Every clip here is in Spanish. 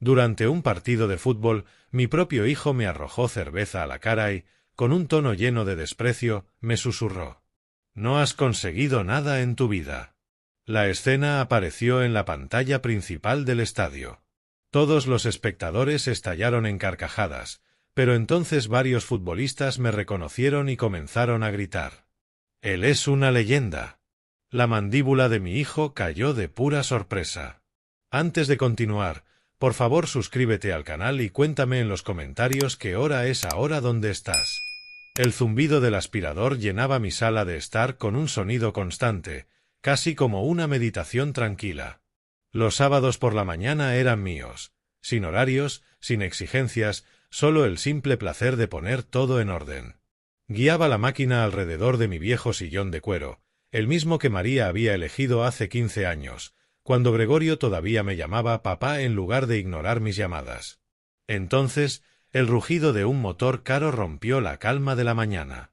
Durante un partido de fútbol, mi propio hijo me arrojó cerveza a la cara y, con un tono lleno de desprecio, me susurró: «No has conseguido nada en tu vida». La escena apareció en la pantalla principal del estadio. Todos los espectadores estallaron en carcajadas, pero entonces varios futbolistas me reconocieron y comenzaron a gritar: «Él es una leyenda». La mandíbula de mi hijo cayó de pura sorpresa. Antes de continuar, por favor suscríbete al canal y cuéntame en los comentarios qué hora es ahora donde estás. El zumbido del aspirador llenaba mi sala de estar con un sonido constante, casi como una meditación tranquila. Los sábados por la mañana eran míos, sin horarios, sin exigencias, solo el simple placer de poner todo en orden. Guiaba la máquina alrededor de mi viejo sillón de cuero, el mismo que María había elegido hace 15 años, cuando Gregorio todavía me llamaba papá en lugar de ignorar mis llamadas. Entonces, el rugido de un motor caro rompió la calma de la mañana.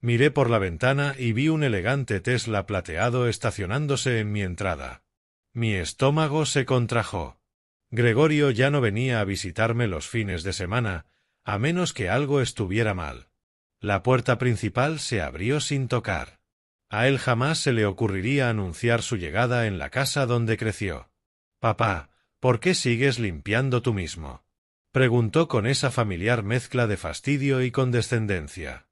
Miré por la ventana y vi un elegante Tesla plateado estacionándose en mi entrada. Mi estómago se contrajo. Gregorio ya no venía a visitarme los fines de semana, a menos que algo estuviera mal. La puerta principal se abrió sin tocar. A él jamás se le ocurriría anunciar su llegada en la casa donde creció. «Papá, ¿por qué sigues limpiando tú mismo?», preguntó con esa familiar mezcla de fastidio y condescendencia.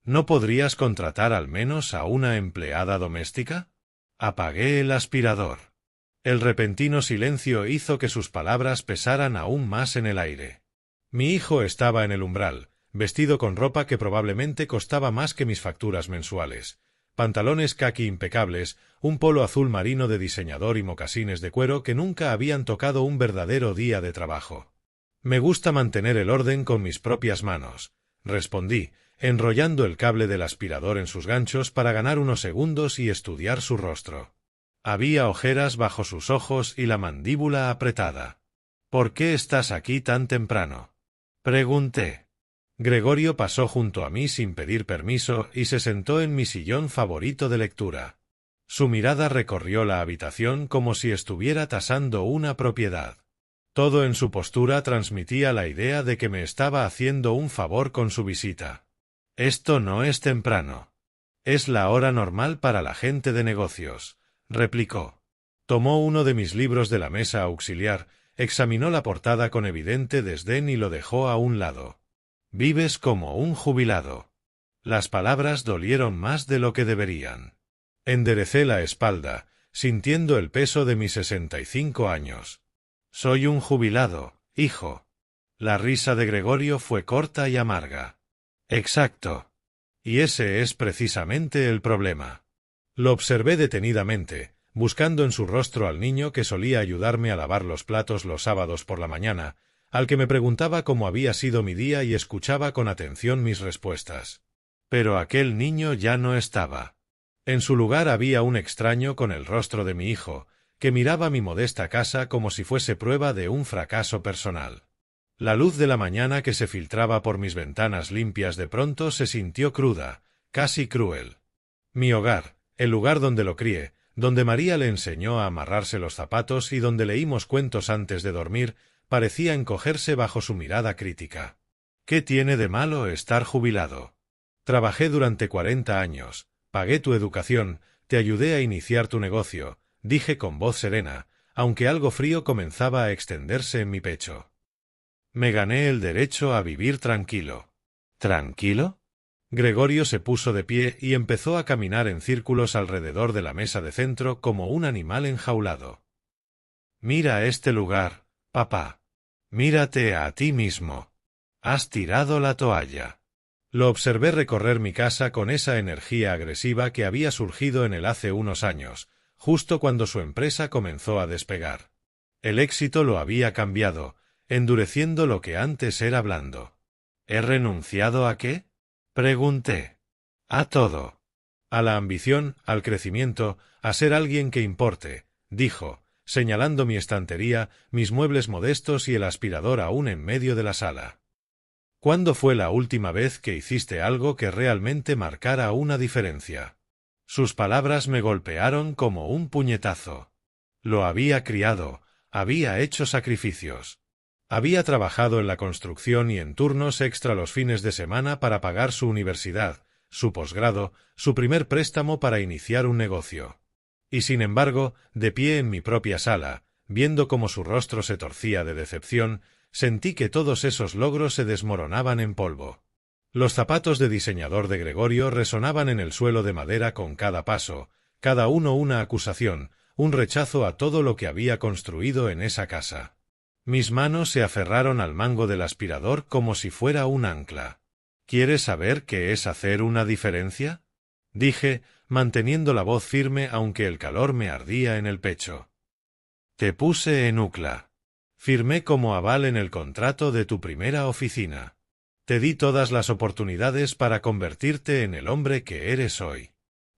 «¿No podrías contratar al menos a una empleada doméstica?». Apagué el aspirador. El repentino silencio hizo que sus palabras pesaran aún más en el aire. Mi hijo estaba en el umbral, vestido con ropa que probablemente costaba más que mis facturas mensuales. Pantalones caqui impecables, un polo azul marino de diseñador y mocasines de cuero que nunca habían tocado un verdadero día de trabajo. «Me gusta mantener el orden con mis propias manos», respondí, enrollando el cable del aspirador en sus ganchos para ganar unos segundos y estudiar su rostro. Había ojeras bajo sus ojos y la mandíbula apretada. «¿Por qué estás aquí tan temprano?», pregunté. Gregorio pasó junto a mí sin pedir permiso y se sentó en mi sillón favorito de lectura. Su mirada recorrió la habitación como si estuviera tasando una propiedad. Todo en su postura transmitía la idea de que me estaba haciendo un favor con su visita. «Esto no es temprano. Es la hora normal para la gente de negocios», replicó. Tomó uno de mis libros de la mesa auxiliar, examinó la portada con evidente desdén y lo dejó a un lado. «Vives como un jubilado». Las palabras dolieron más de lo que deberían. Enderecé la espalda, sintiendo el peso de mis 65 años. «Soy un jubilado, hijo». La risa de Gregorio fue corta y amarga. «Exacto. Y ese es precisamente el problema». Lo observé detenidamente, buscando en su rostro al niño que solía ayudarme a lavar los platos los sábados por la mañana, al que me preguntaba cómo había sido mi día y escuchaba con atención mis respuestas. Pero aquel niño ya no estaba. En su lugar había un extraño con el rostro de mi hijo, que miraba mi modesta casa como si fuese prueba de un fracaso personal. La luz de la mañana que se filtraba por mis ventanas limpias de pronto se sintió cruda, casi cruel. Mi hogar, el lugar donde lo crié, donde María le enseñó a amarrarse los zapatos y donde leímos cuentos antes de dormir, parecía encogerse bajo su mirada crítica. «¿Qué tiene de malo estar jubilado? Trabajé durante 40 años, pagué tu educación, te ayudé a iniciar tu negocio», dije con voz serena, aunque algo frío comenzaba a extenderse en mi pecho. «Me gané el derecho a vivir tranquilo». «¿Tranquilo?». Gregorio se puso de pie y empezó a caminar en círculos alrededor de la mesa de centro como un animal enjaulado. «Mira este lugar, papá. Mírate a ti mismo. Has tirado la toalla». Lo observé recorrer mi casa con esa energía agresiva que había surgido en él hace unos años, justo cuando su empresa comenzó a despegar. El éxito lo había cambiado, endureciendo lo que antes era blando. «¿He renunciado a qué?», pregunté. «A todo. A la ambición, al crecimiento, a ser alguien que importe», dijo, señalando mi estantería, mis muebles modestos y el aspirador aún en medio de la sala. «¿Cuándo fue la última vez que hiciste algo que realmente marcara una diferencia?». Sus palabras me golpearon como un puñetazo. Lo había criado, Había hecho sacrificios. Había trabajado en la construcción y en turnos extra los fines de semana para pagar su universidad, su posgrado, su primer préstamo para iniciar un negocio. Y sin embargo, de pie en mi propia sala, viendo cómo su rostro se torcía de decepción, sentí que todos esos logros se desmoronaban en polvo. Los zapatos de diseñador de Gregorio resonaban en el suelo de madera con cada paso, cada uno una acusación, un rechazo a todo lo que había construido en esa casa. Mis manos se aferraron al mango del aspirador como si fuera un ancla. ¿Quieres saber qué es hacer una diferencia?, dije, manteniendo la voz firme aunque el calor me ardía en el pecho. Te puse en UCLA. Firmé como aval en el contrato de tu primera oficina. Te di todas las oportunidades para convertirte en el hombre que eres hoy.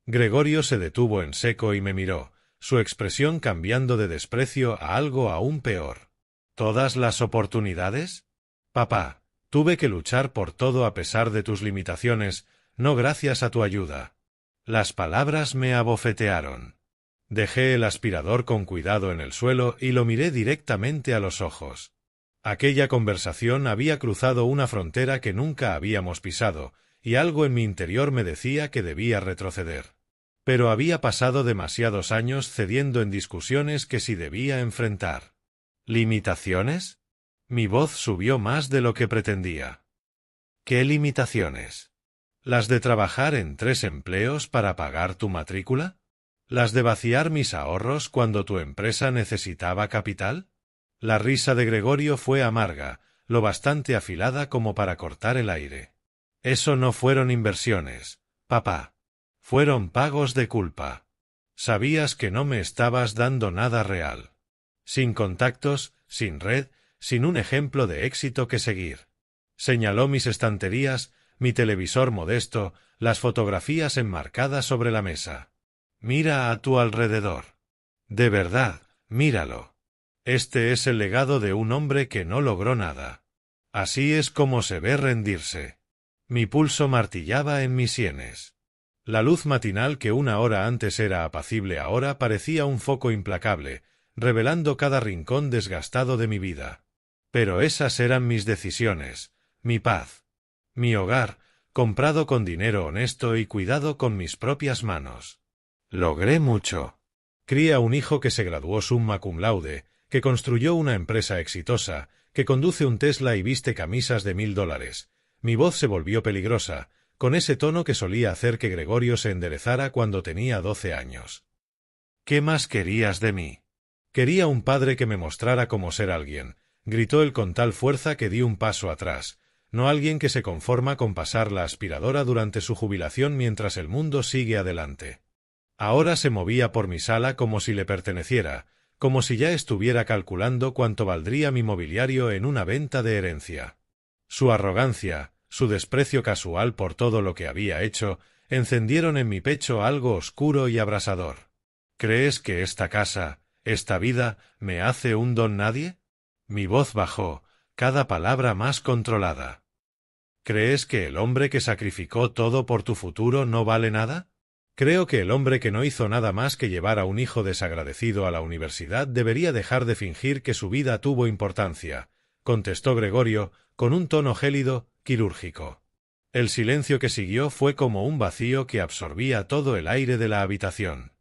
Gregorio se detuvo en seco y me miró, su expresión cambiando de desprecio a algo aún peor. ¿Todas las oportunidades? Papá, tuve que luchar por todo a pesar de tus limitaciones, no gracias a tu ayuda. Las palabras me abofetearon. Dejé el aspirador con cuidado en el suelo y lo miré directamente a los ojos. Aquella conversación había cruzado una frontera que nunca habíamos pisado, y algo en mi interior me decía que debía retroceder. Pero había pasado demasiados años cediendo en discusiones que sí debía enfrentar. ¿Limitaciones? Mi voz subió más de lo que pretendía. ¿Qué limitaciones? ¿Las de trabajar en 3 empleos para pagar tu matrícula? ¿Las de vaciar mis ahorros cuando tu empresa necesitaba capital? La risa de Gregorio fue amarga, lo bastante afilada como para cortar el aire. Eso no fueron inversiones, papá. Fueron pagos de culpa. Sabías que no me estabas dando nada real. Sin contactos, sin red, sin un ejemplo de éxito que seguir. Señaló mis estanterías, mi televisor modesto, las fotografías enmarcadas sobre la mesa. Mira a tu alrededor. De verdad, míralo. Este es el legado de un hombre que no logró nada. Así es como se ve rendirse. Mi pulso martillaba en mis sienes. La luz matinal que una hora antes era apacible ahora parecía un foco implacable, revelando cada rincón desgastado de mi vida. Pero esas eran mis decisiones, mi paz. Mi hogar, comprado con dinero honesto y cuidado con mis propias manos. Logré mucho. Cría un hijo que se graduó summa cum laude, que construyó una empresa exitosa, que conduce un Tesla y viste camisas de $1000. Mi voz se volvió peligrosa, con ese tono que solía hacer que Gregorio se enderezara cuando tenía 12 años. ¿Qué más querías de mí? Quería un padre que me mostrara cómo ser alguien, gritó él con tal fuerza que di un paso atrás, no alguien que se conforma con pasar la aspiradora durante su jubilación mientras el mundo sigue adelante. Ahora se movía por mi sala como si le perteneciera, como si ya estuviera calculando cuánto valdría mi mobiliario en una venta de herencia. Su arrogancia, su desprecio casual por todo lo que había hecho, encendieron en mi pecho algo oscuro y abrasador. ¿Crees que esta casa, esta vida, me hace un don nadie? Mi voz bajó, cada palabra más controlada. ¿Crees que el hombre que sacrificó todo por tu futuro no vale nada? Creo que el hombre que no hizo nada más que llevar a un hijo desagradecido a la universidad debería dejar de fingir que su vida tuvo importancia, contestó Gregorio, con un tono gélido, quirúrgico. El silencio que siguió fue como un vacío que absorbía todo el aire de la habitación.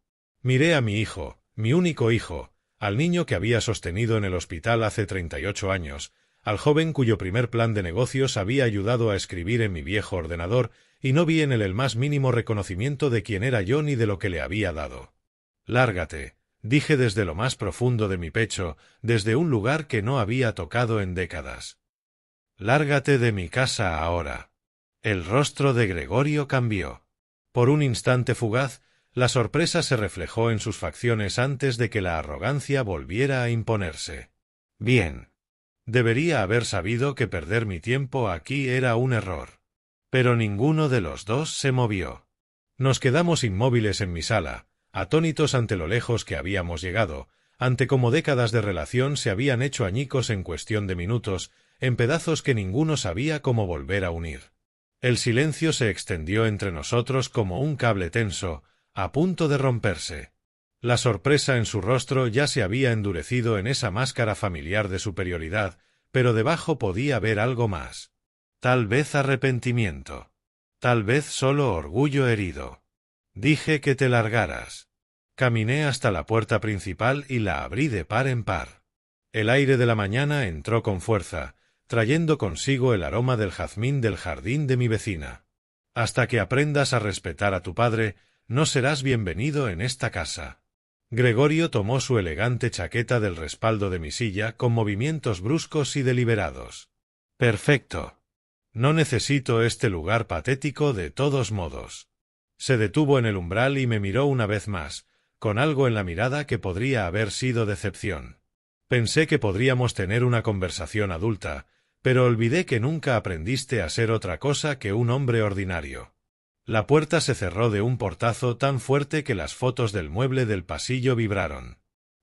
Miré a mi hijo, mi único hijo, al niño que había sostenido en el hospital hace 38 años, al joven cuyo primer plan de negocios había ayudado a escribir en mi viejo ordenador, y no vi en él el más mínimo reconocimiento de quién era yo ni de lo que le había dado. Lárgate, dije desde lo más profundo de mi pecho, desde un lugar que no había tocado en décadas. Lárgate de mi casa ahora. El rostro de Gregorio cambió. Por un instante fugaz, la sorpresa se reflejó en sus facciones antes de que la arrogancia volviera a imponerse. Bien. Debería haber sabido que perder mi tiempo aquí era un error. Pero ninguno de los dos se movió. Nos quedamos inmóviles en mi sala, atónitos ante lo lejos que habíamos llegado, ante cómo décadas de relación se habían hecho añicos en cuestión de minutos, en pedazos que ninguno sabía cómo volver a unir. El silencio se extendió entre nosotros como un cable tenso, a punto de romperse. La sorpresa en su rostro ya se había endurecido en esa máscara familiar de superioridad, pero debajo podía ver algo más. Tal vez arrepentimiento. Tal vez solo orgullo herido. Dije que te largaras. Caminé hasta la puerta principal y la abrí de par en par. El aire de la mañana entró con fuerza, trayendo consigo el aroma del jazmín del jardín de mi vecina. Hasta que aprendas a respetar a tu padre, no serás bienvenido en esta casa. Gregorio tomó su elegante chaqueta del respaldo de mi silla con movimientos bruscos y deliberados. Perfecto. No necesito este lugar patético de todos modos. Se detuvo en el umbral y me miró una vez más, con algo en la mirada que podría haber sido decepción. Pensé que podríamos tener una conversación adulta, pero olvidé que nunca aprendiste a ser otra cosa que un hombre ordinario. La puerta se cerró de un portazo tan fuerte que las fotos del mueble del pasillo vibraron.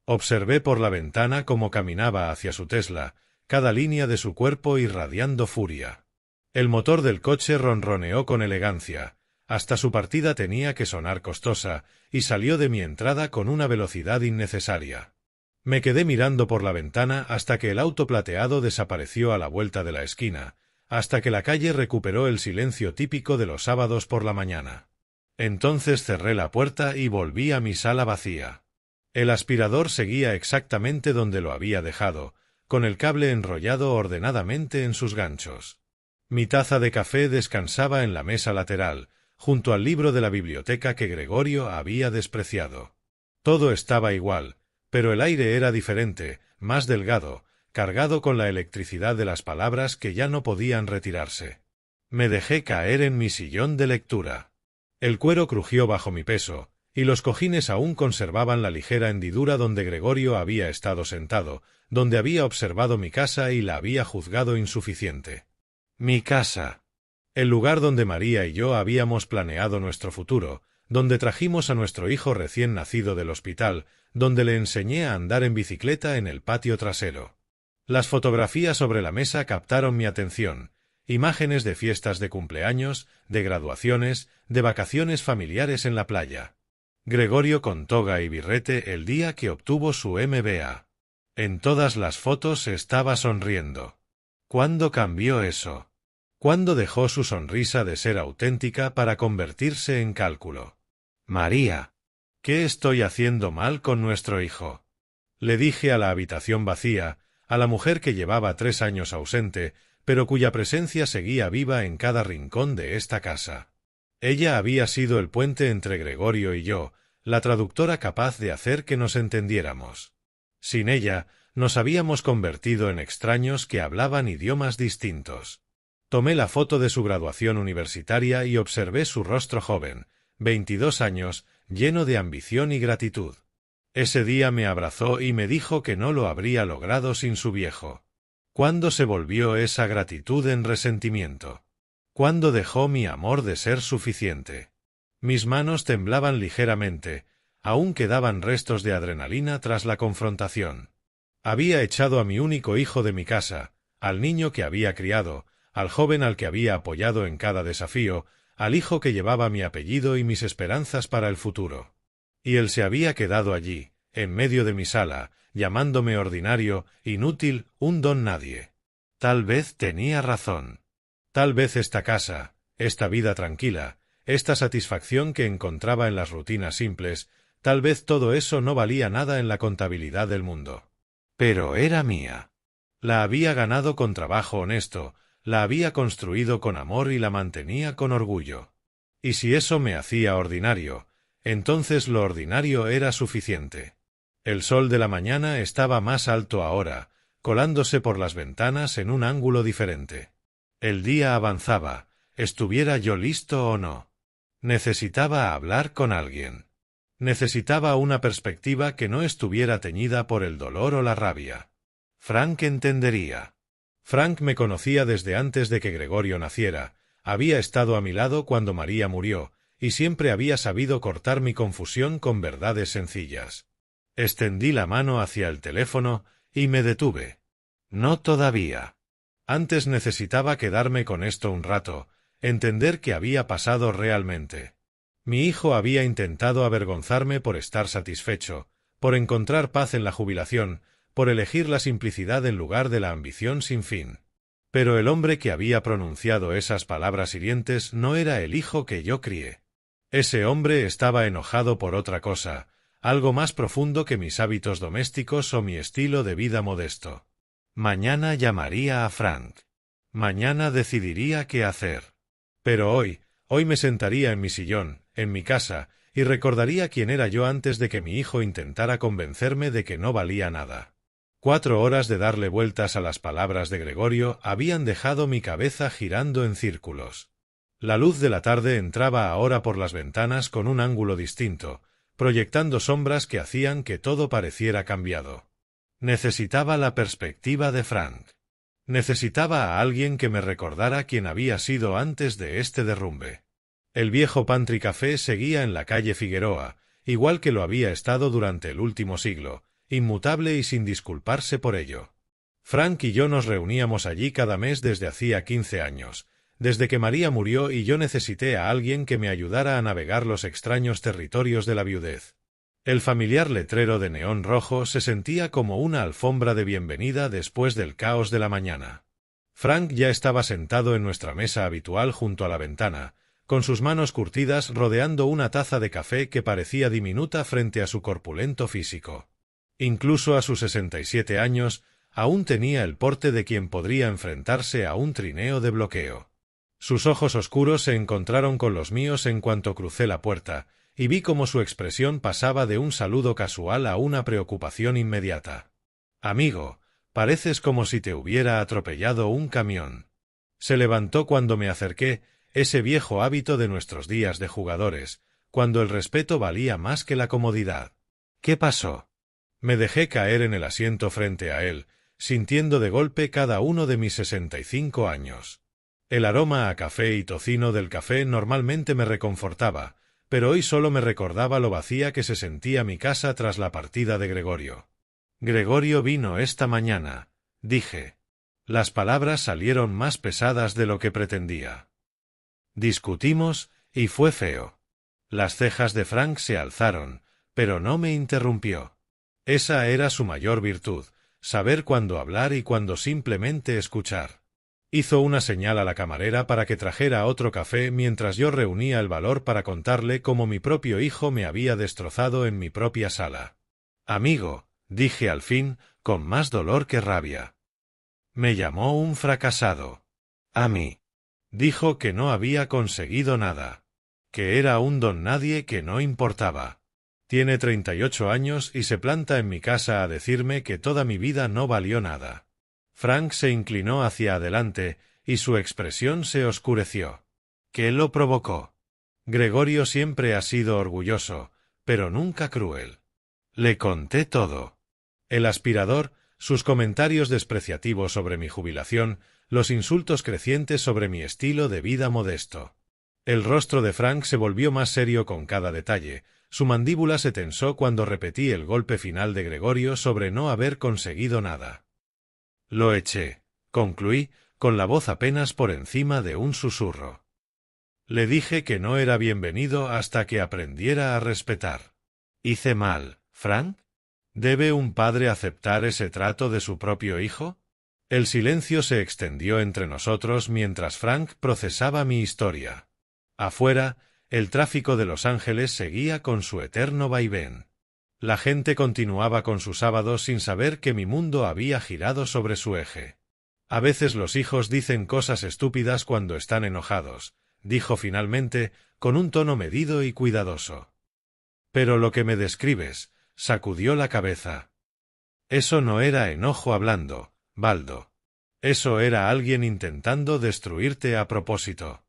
Observé por la ventana cómo caminaba hacia su Tesla, cada línea de su cuerpo irradiando furia. El motor del coche ronroneó con elegancia, hasta su partida tenía que sonar costosa, y salió de mi entrada con una velocidad innecesaria. Me quedé mirando por la ventana hasta que el auto plateado desapareció a la vuelta de la esquina, hasta que la calle recuperó el silencio típico de los sábados por la mañana. Entonces cerré la puerta y volví a mi sala vacía. El aspirador seguía exactamente donde lo había dejado, con el cable enrollado ordenadamente en sus ganchos. Mi taza de café descansaba en la mesa lateral, junto al libro de la biblioteca que Gregorio había despreciado. Todo estaba igual, pero el aire era diferente, más delgado, cargado con la electricidad de las palabras que ya no podían retirarse. Me dejé caer en mi sillón de lectura. El cuero crujió bajo mi peso, y los cojines aún conservaban la ligera hendidura donde Gregorio había estado sentado, donde había observado mi casa y la había juzgado insuficiente. Mi casa. El lugar donde María y yo habíamos planeado nuestro futuro, donde trajimos a nuestro hijo recién nacido del hospital, donde le enseñé a andar en bicicleta en el patio trasero. Las fotografías sobre la mesa captaron mi atención, imágenes de fiestas de cumpleaños, de graduaciones, de vacaciones familiares en la playa. Gregorio con toga y birrete el día que obtuvo su MBA. En todas las fotos estaba sonriendo. ¿Cuándo cambió eso? ¿Cuándo dejó su sonrisa de ser auténtica para convertirse en cálculo? María, ¿qué estoy haciendo mal con nuestro hijo? Le dije a la habitación vacía, a la mujer que llevaba 3 años ausente, pero cuya presencia seguía viva en cada rincón de esta casa. Ella había sido el puente entre Gregorio y yo, la traductora capaz de hacer que nos entendiéramos. Sin ella, nos habíamos convertido en extraños que hablaban idiomas distintos. Tomé la foto de su graduación universitaria y observé su rostro joven, 22 años, lleno de ambición y gratitud. Ese día me abrazó y me dijo que no lo habría logrado sin su viejo. ¿Cuándo se volvió esa gratitud en resentimiento? ¿Cuándo dejó mi amor de ser suficiente? Mis manos temblaban ligeramente, aún quedaban restos de adrenalina tras la confrontación. Había echado a mi único hijo de mi casa, al niño que había criado, al joven al que había apoyado en cada desafío, al hijo que llevaba mi apellido y mis esperanzas para el futuro. Y él se había quedado allí, en medio de mi sala, llamándome ordinario, inútil, un don nadie. Tal vez tenía razón. Tal vez esta casa, esta vida tranquila, esta satisfacción que encontraba en las rutinas simples, tal vez todo eso no valía nada en la contabilidad del mundo. Pero era mía. La había ganado con trabajo honesto, la había construido con amor y la mantenía con orgullo. Y si eso me hacía ordinario, entonces lo ordinario era suficiente. El sol de la mañana estaba más alto ahora, colándose por las ventanas en un ángulo diferente. El día avanzaba, estuviera yo listo o no. Necesitaba hablar con alguien. Necesitaba una perspectiva que no estuviera teñida por el dolor o la rabia. Frank entendería. Frank me conocía desde antes de que Gregorio naciera, había estado a mi lado cuando María murió, y siempre había sabido cortar mi confusión con verdades sencillas. Extendí la mano hacia el teléfono y me detuve. No todavía. Antes necesitaba quedarme con esto un rato, entender qué había pasado realmente. Mi hijo había intentado avergonzarme por estar satisfecho, por encontrar paz en la jubilación, por elegir la simplicidad en lugar de la ambición sin fin. Pero el hombre que había pronunciado esas palabras hirientes no era el hijo que yo crié. Ese hombre estaba enojado por otra cosa, algo más profundo que mis hábitos domésticos o mi estilo de vida modesto. Mañana llamaría a Frank. Mañana decidiría qué hacer. Pero hoy me sentaría en mi sillón, en mi casa, y recordaría quién era yo antes de que mi hijo intentara convencerme de que no valía nada. 4 horas de darle vueltas a las palabras de Gregorio habían dejado mi cabeza girando en círculos. La luz de la tarde entraba ahora por las ventanas con un ángulo distinto, proyectando sombras que hacían que todo pareciera cambiado. Necesitaba la perspectiva de Frank. Necesitaba a alguien que me recordara quién había sido antes de este derrumbe. El viejo Pantry Café seguía en la calle Figueroa, igual que lo había estado durante el último siglo, inmutable y sin disculparse por ello. Frank y yo nos reuníamos allí cada mes desde hacía 15 años, desde que María murió y yo necesité a alguien que me ayudara a navegar los extraños territorios de la viudez. El familiar letrero de neón rojo se sentía como una alfombra de bienvenida después del caos de la mañana. Frank ya estaba sentado en nuestra mesa habitual junto a la ventana, con sus manos curtidas rodeando una taza de café que parecía diminuta frente a su corpulento físico. Incluso a sus 67 años, aún tenía el porte de quien podría enfrentarse a un trineo de bloqueo. Sus ojos oscuros se encontraron con los míos en cuanto crucé la puerta, y vi cómo su expresión pasaba de un saludo casual a una preocupación inmediata. «Amigo, pareces como si te hubiera atropellado un camión». Se levantó cuando me acerqué, ese viejo hábito de nuestros días de jugadores, cuando el respeto valía más que la comodidad. «¿Qué pasó?» Me dejé caer en el asiento frente a él, sintiendo de golpe cada uno de mis 65 años. El aroma a café y tocino del café normalmente me reconfortaba, pero hoy solo me recordaba lo vacía que se sentía mi casa tras la partida de Gregorio. «Gregorio vino esta mañana», dije. Las palabras salieron más pesadas de lo que pretendía. Discutimos, y fue feo. Las cejas de Frank se alzaron, pero no me interrumpió. Esa era su mayor virtud, saber cuándo hablar y cuándo simplemente escuchar. Hizo una señal a la camarera para que trajera otro café mientras yo reunía el valor para contarle cómo mi propio hijo me había destrozado en mi propia sala. «Amigo», dije al fin, con más dolor que rabia. Me llamó un fracasado. A mí. Dijo que no había conseguido nada. Que era un don nadie que no importaba. Tiene 38 años y se planta en mi casa a decirme que toda mi vida no valió nada. Frank se inclinó hacia adelante y su expresión se oscureció. ¿Qué lo provocó? Gregorio siempre ha sido orgulloso, pero nunca cruel. Le conté todo. El aspirador, sus comentarios despreciativos sobre mi jubilación, los insultos crecientes sobre mi estilo de vida modesto. El rostro de Frank se volvió más serio con cada detalle. Su mandíbula se tensó cuando repetí el golpe final de Gregorio sobre no haber conseguido nada. Lo eché, concluí, con la voz apenas por encima de un susurro. Le dije que no era bienvenido hasta que aprendiera a respetar. ¿Hice mal, Frank? ¿Debe un padre aceptar ese trato de su propio hijo? El silencio se extendió entre nosotros mientras Frank procesaba mi historia. Afuera, el tráfico de Los Ángeles seguía con su eterno vaivén. La gente continuaba con su sábado sin saber que mi mundo había girado sobre su eje. A veces los hijos dicen cosas estúpidas cuando están enojados, dijo finalmente, con un tono medido y cuidadoso. Pero lo que me describes, sacudió la cabeza. Eso no era enojo hablando, Baldo. Eso era alguien intentando destruirte a propósito.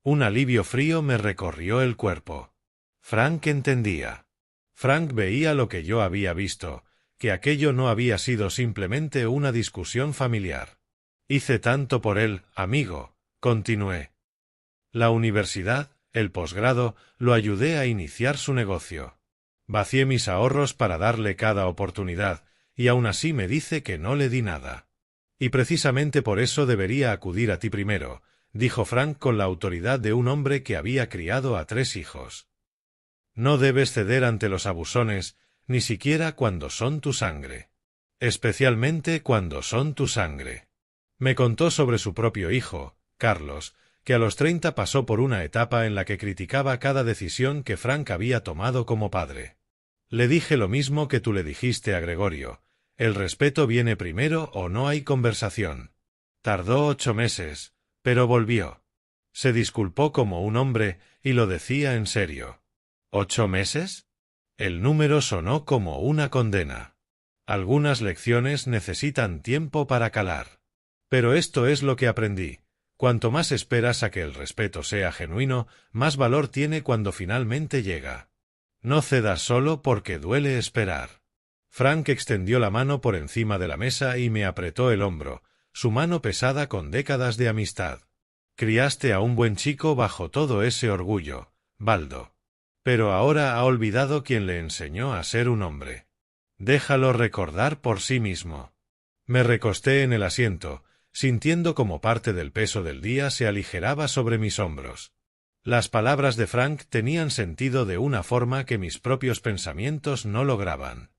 Un alivio frío me recorrió el cuerpo. Frank entendía. Frank veía lo que yo había visto, que aquello no había sido simplemente una discusión familiar. Hice tanto por él, amigo, continué. La universidad, el posgrado, lo ayudé a iniciar su negocio. Vacié mis ahorros para darle cada oportunidad, y aún así me dice que no le di nada. Y precisamente por eso debería acudir a ti primero, dijo Frank con la autoridad de un hombre que había criado a 3 hijos. No debes ceder ante los abusones, ni siquiera cuando son tu sangre. Especialmente cuando son tu sangre. Me contó sobre su propio hijo, Carlos, que a los 30 pasó por una etapa en la que criticaba cada decisión que Frank había tomado como padre. Le dije lo mismo que tú le dijiste a Gregorio: el respeto viene primero o no hay conversación. Tardó 8 meses, pero volvió. Se disculpó como un hombre y lo decía en serio. ¿8 meses? El número sonó como una condena. Algunas lecciones necesitan tiempo para calar. Pero esto es lo que aprendí. Cuanto más esperas a que el respeto sea genuino, más valor tiene cuando finalmente llega. No cedas solo porque duele esperar. Frank extendió la mano por encima de la mesa y me apretó el hombro, su mano pesada con décadas de amistad. Criaste a un buen chico bajo todo ese orgullo, Baldo. Pero ahora ha olvidado quién le enseñó a ser un hombre. Déjalo recordar por sí mismo. Me recosté en el asiento, sintiendo como parte del peso del día se aligeraba sobre mis hombros. Las palabras de Frank tenían sentido de una forma que mis propios pensamientos no lograban.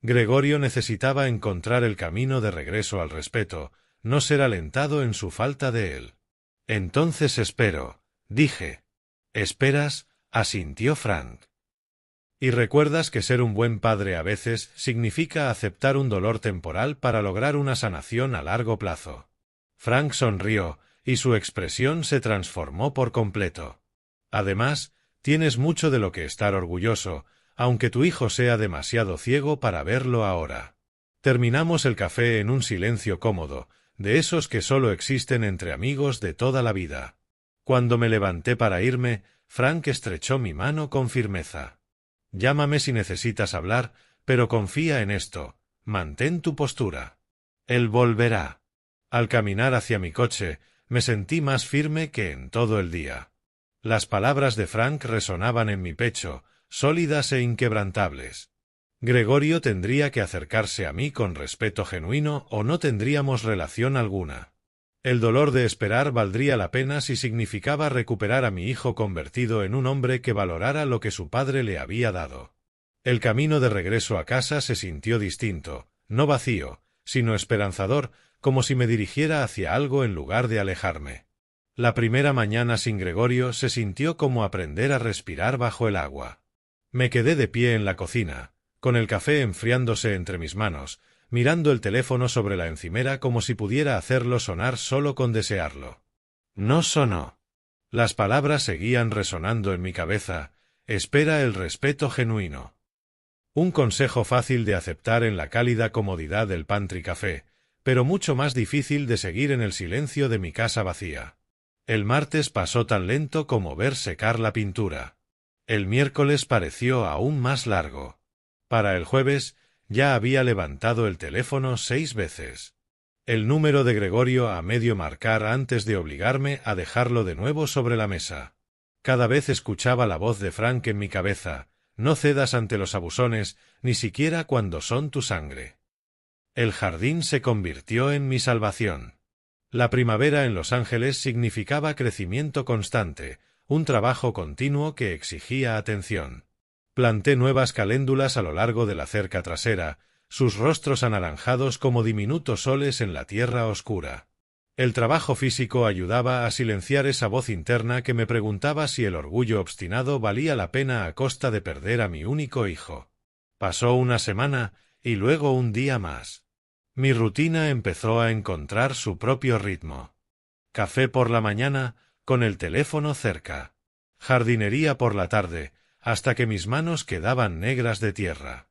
Gregorio necesitaba encontrar el camino de regreso al respeto, no ser alentado en su falta de él. Entonces espero, dije. ¿Esperas?, asintió Frank. ¿Y recuerdas que ser un buen padre a veces significa aceptar un dolor temporal para lograr una sanación a largo plazo? Frank sonrió, y su expresión se transformó por completo. Además, tienes mucho de lo que estar orgulloso, aunque tu hijo sea demasiado ciego para verlo ahora. Terminamos el café en un silencio cómodo, de esos que solo existen entre amigos de toda la vida. Cuando me levanté para irme, Frank estrechó mi mano con firmeza. Llámame si necesitas hablar, pero confía en esto, mantén tu postura. Él volverá. Al caminar hacia mi coche, me sentí más firme que en todo el día. Las palabras de Frank resonaban en mi pecho, sólidas e inquebrantables. Gregorio tendría que acercarse a mí con respeto genuino o no tendríamos relación alguna. El dolor de esperar valdría la pena si significaba recuperar a mi hijo convertido en un hombre que valorara lo que su padre le había dado. El camino de regreso a casa se sintió distinto, no vacío, sino esperanzador, como si me dirigiera hacia algo en lugar de alejarme. La primera mañana sin Gregorio se sintió como aprender a respirar bajo el agua. Me quedé de pie en la cocina, con el café enfriándose entre mis manos, mirando el teléfono sobre la encimera como si pudiera hacerlo sonar solo con desearlo. No sonó. Las palabras seguían resonando en mi cabeza: espera el respeto genuino. Un consejo fácil de aceptar en la cálida comodidad del pantry café, pero mucho más difícil de seguir en el silencio de mi casa vacía. El martes pasó tan lento como ver secar la pintura. El miércoles pareció aún más largo. Para el jueves, ya había levantado el teléfono 6 veces. El número de Gregorio a medio marcar antes de obligarme a dejarlo de nuevo sobre la mesa. Cada vez escuchaba la voz de Frank en mi cabeza: no cedas ante los abusones, ni siquiera cuando son tu sangre. El jardín se convirtió en mi salvación. La primavera en Los Ángeles significaba crecimiento constante, un trabajo continuo que exigía atención. Planté nuevas caléndulas a lo largo de la cerca trasera, sus rostros anaranjados como diminutos soles en la tierra oscura. El trabajo físico ayudaba a silenciar esa voz interna que me preguntaba si el orgullo obstinado valía la pena a costa de perder a mi único hijo. Pasó una semana, y luego un día más. Mi rutina empezó a encontrar su propio ritmo. Café por la mañana, con el teléfono cerca. Jardinería por la tarde, hasta que mis manos quedaban negras de tierra.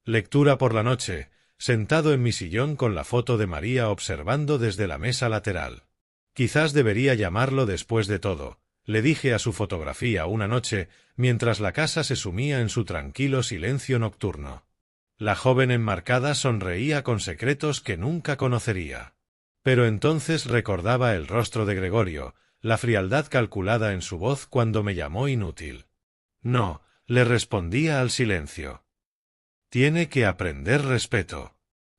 Lectura por la noche, sentado en mi sillón con la foto de María observando desde la mesa lateral. Quizás debería llamarlo después de todo, le dije a su fotografía una noche, mientras la casa se sumía en su tranquilo silencio nocturno. La joven enmarcada sonreía con secretos que nunca conocería. Pero entonces recordaba el rostro de Gregorio, la frialdad calculada en su voz cuando me llamó inútil. No, le respondía al silencio. Tiene que aprender respeto.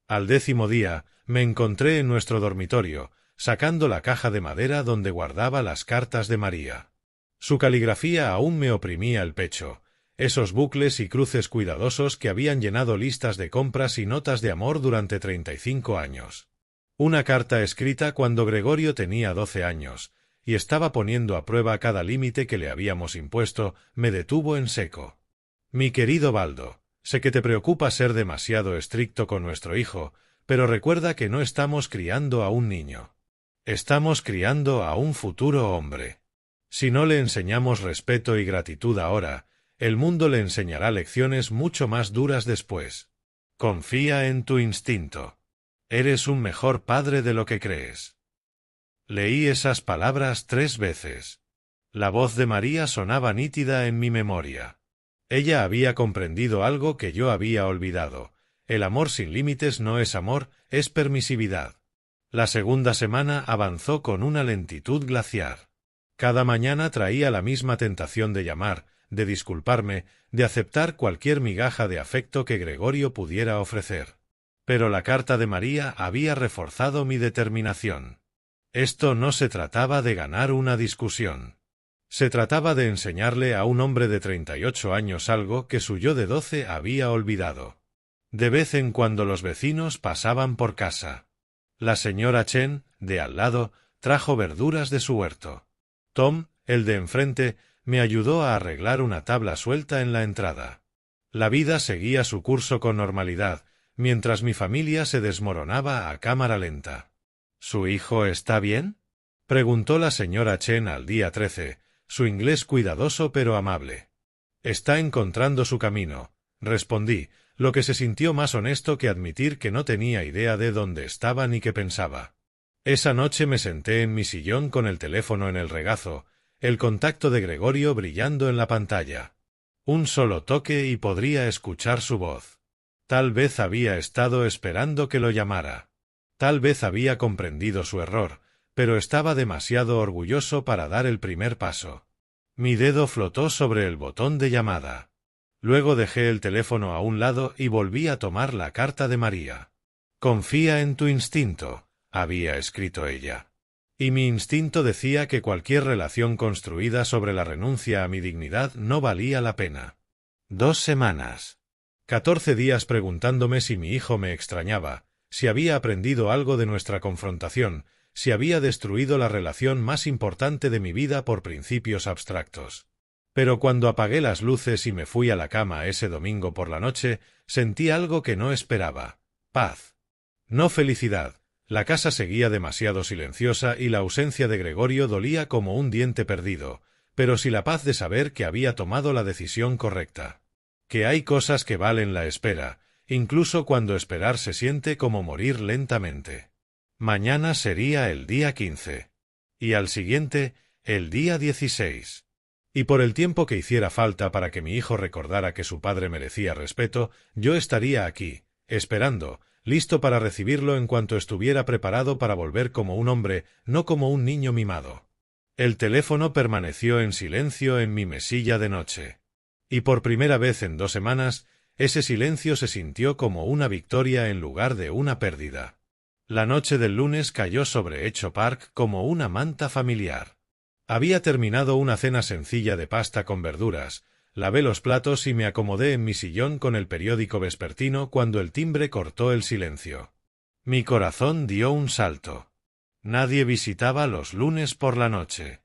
Al 10º día, me encontré en nuestro dormitorio, sacando la caja de madera donde guardaba las cartas de María. Su caligrafía aún me oprimía el pecho. esos bucles y cruces cuidadosos que habían llenado listas de compras y notas de amor durante 35 años. Una carta escrita cuando Gregorio tenía 12 años, y estaba poniendo a prueba cada límite que le habíamos impuesto, me detuvo en seco. Mi querido Baldo, sé que te preocupa ser demasiado estricto con nuestro hijo, pero recuerda que no estamos criando a un niño. Estamos criando a un futuro hombre. Si no le enseñamos respeto y gratitud ahora, el mundo le enseñará lecciones mucho más duras después. Confía en tu instinto. Eres un mejor padre de lo que crees. Leí esas palabras 3 veces. La voz de María sonaba nítida en mi memoria. Ella había comprendido algo que yo había olvidado. El amor sin límites no es amor, es permisividad. La segunda semana avanzó con una lentitud glaciar. Cada mañana traía la misma tentación de llamar, de disculparme, de aceptar cualquier migaja de afecto que Gregorio pudiera ofrecer. Pero la carta de María había reforzado mi determinación. Esto no se trataba de ganar una discusión. Se trataba de enseñarle a un hombre de 38 años algo que su yo de 12 había olvidado. De vez en cuando los vecinos pasaban por casa. La señora Chen, de al lado, trajo verduras de su huerto. Tom, el de enfrente, me ayudó a arreglar una tabla suelta en la entrada. La vida seguía su curso con normalidad, mientras mi familia se desmoronaba a cámara lenta. ¿Su hijo está bien?, preguntó la señora Chen al día 13, su inglés cuidadoso pero amable. Está encontrando su camino, respondí, lo que se sintió más honesto que admitir que no tenía idea de dónde estaba ni qué pensaba. Esa noche me senté en mi sillón con el teléfono en el regazo, el contacto de Gregorio brillando en la pantalla. Un solo toque y podría escuchar su voz. Tal vez había estado esperando que lo llamara. Tal vez había comprendido su error, pero estaba demasiado orgulloso para dar el primer paso. Mi dedo flotó sobre el botón de llamada. Luego dejé el teléfono a un lado y volví a tomar la carta de María. «Confía en tu instinto», había escrito ella. Y mi instinto decía que cualquier relación construida sobre la renuncia a mi dignidad no valía la pena. 2 semanas. 14 días preguntándome si mi hijo me extrañaba, si había aprendido algo de nuestra confrontación, si había destruido la relación más importante de mi vida por principios abstractos. Pero cuando apagué las luces y me fui a la cama ese domingo por la noche, sentí algo que no esperaba: paz. No felicidad. La casa seguía demasiado silenciosa y la ausencia de Gregorio dolía como un diente perdido, pero sí la paz de saber que había tomado la decisión correcta. Que hay cosas que valen la espera, incluso cuando esperar se siente como morir lentamente. Mañana sería el día 15. Y al siguiente, el día 16. Y por el tiempo que hiciera falta para que mi hijo recordara que su padre merecía respeto, yo estaría aquí, esperando, listo para recibirlo en cuanto estuviera preparado para volver como un hombre, no como un niño mimado. El teléfono permaneció en silencio en mi mesilla de noche. Y por primera vez en 2 semanas, ese silencio se sintió como una victoria en lugar de una pérdida. La noche del lunes cayó sobre Echo Park como una manta familiar. Había terminado una cena sencilla de pasta con verduras, lavé los platos y me acomodé en mi sillón con el periódico vespertino cuando el timbre cortó el silencio. Mi corazón dio un salto. Nadie visitaba los lunes por la noche.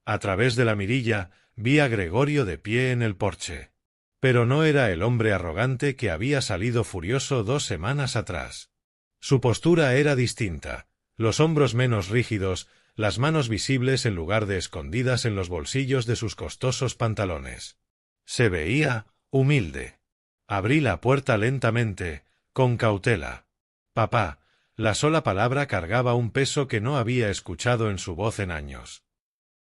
A través de la mirilla vi a Gregorio de pie en el porche. Pero no era el hombre arrogante que había salido furioso 2 semanas atrás. Su postura era distinta, los hombros menos rígidos, las manos visibles en lugar de escondidas en los bolsillos de sus costosos pantalones. Se veía humilde. Abrí la puerta lentamente, con cautela. «Papá», la sola palabra cargaba un peso que no había escuchado en su voz en años.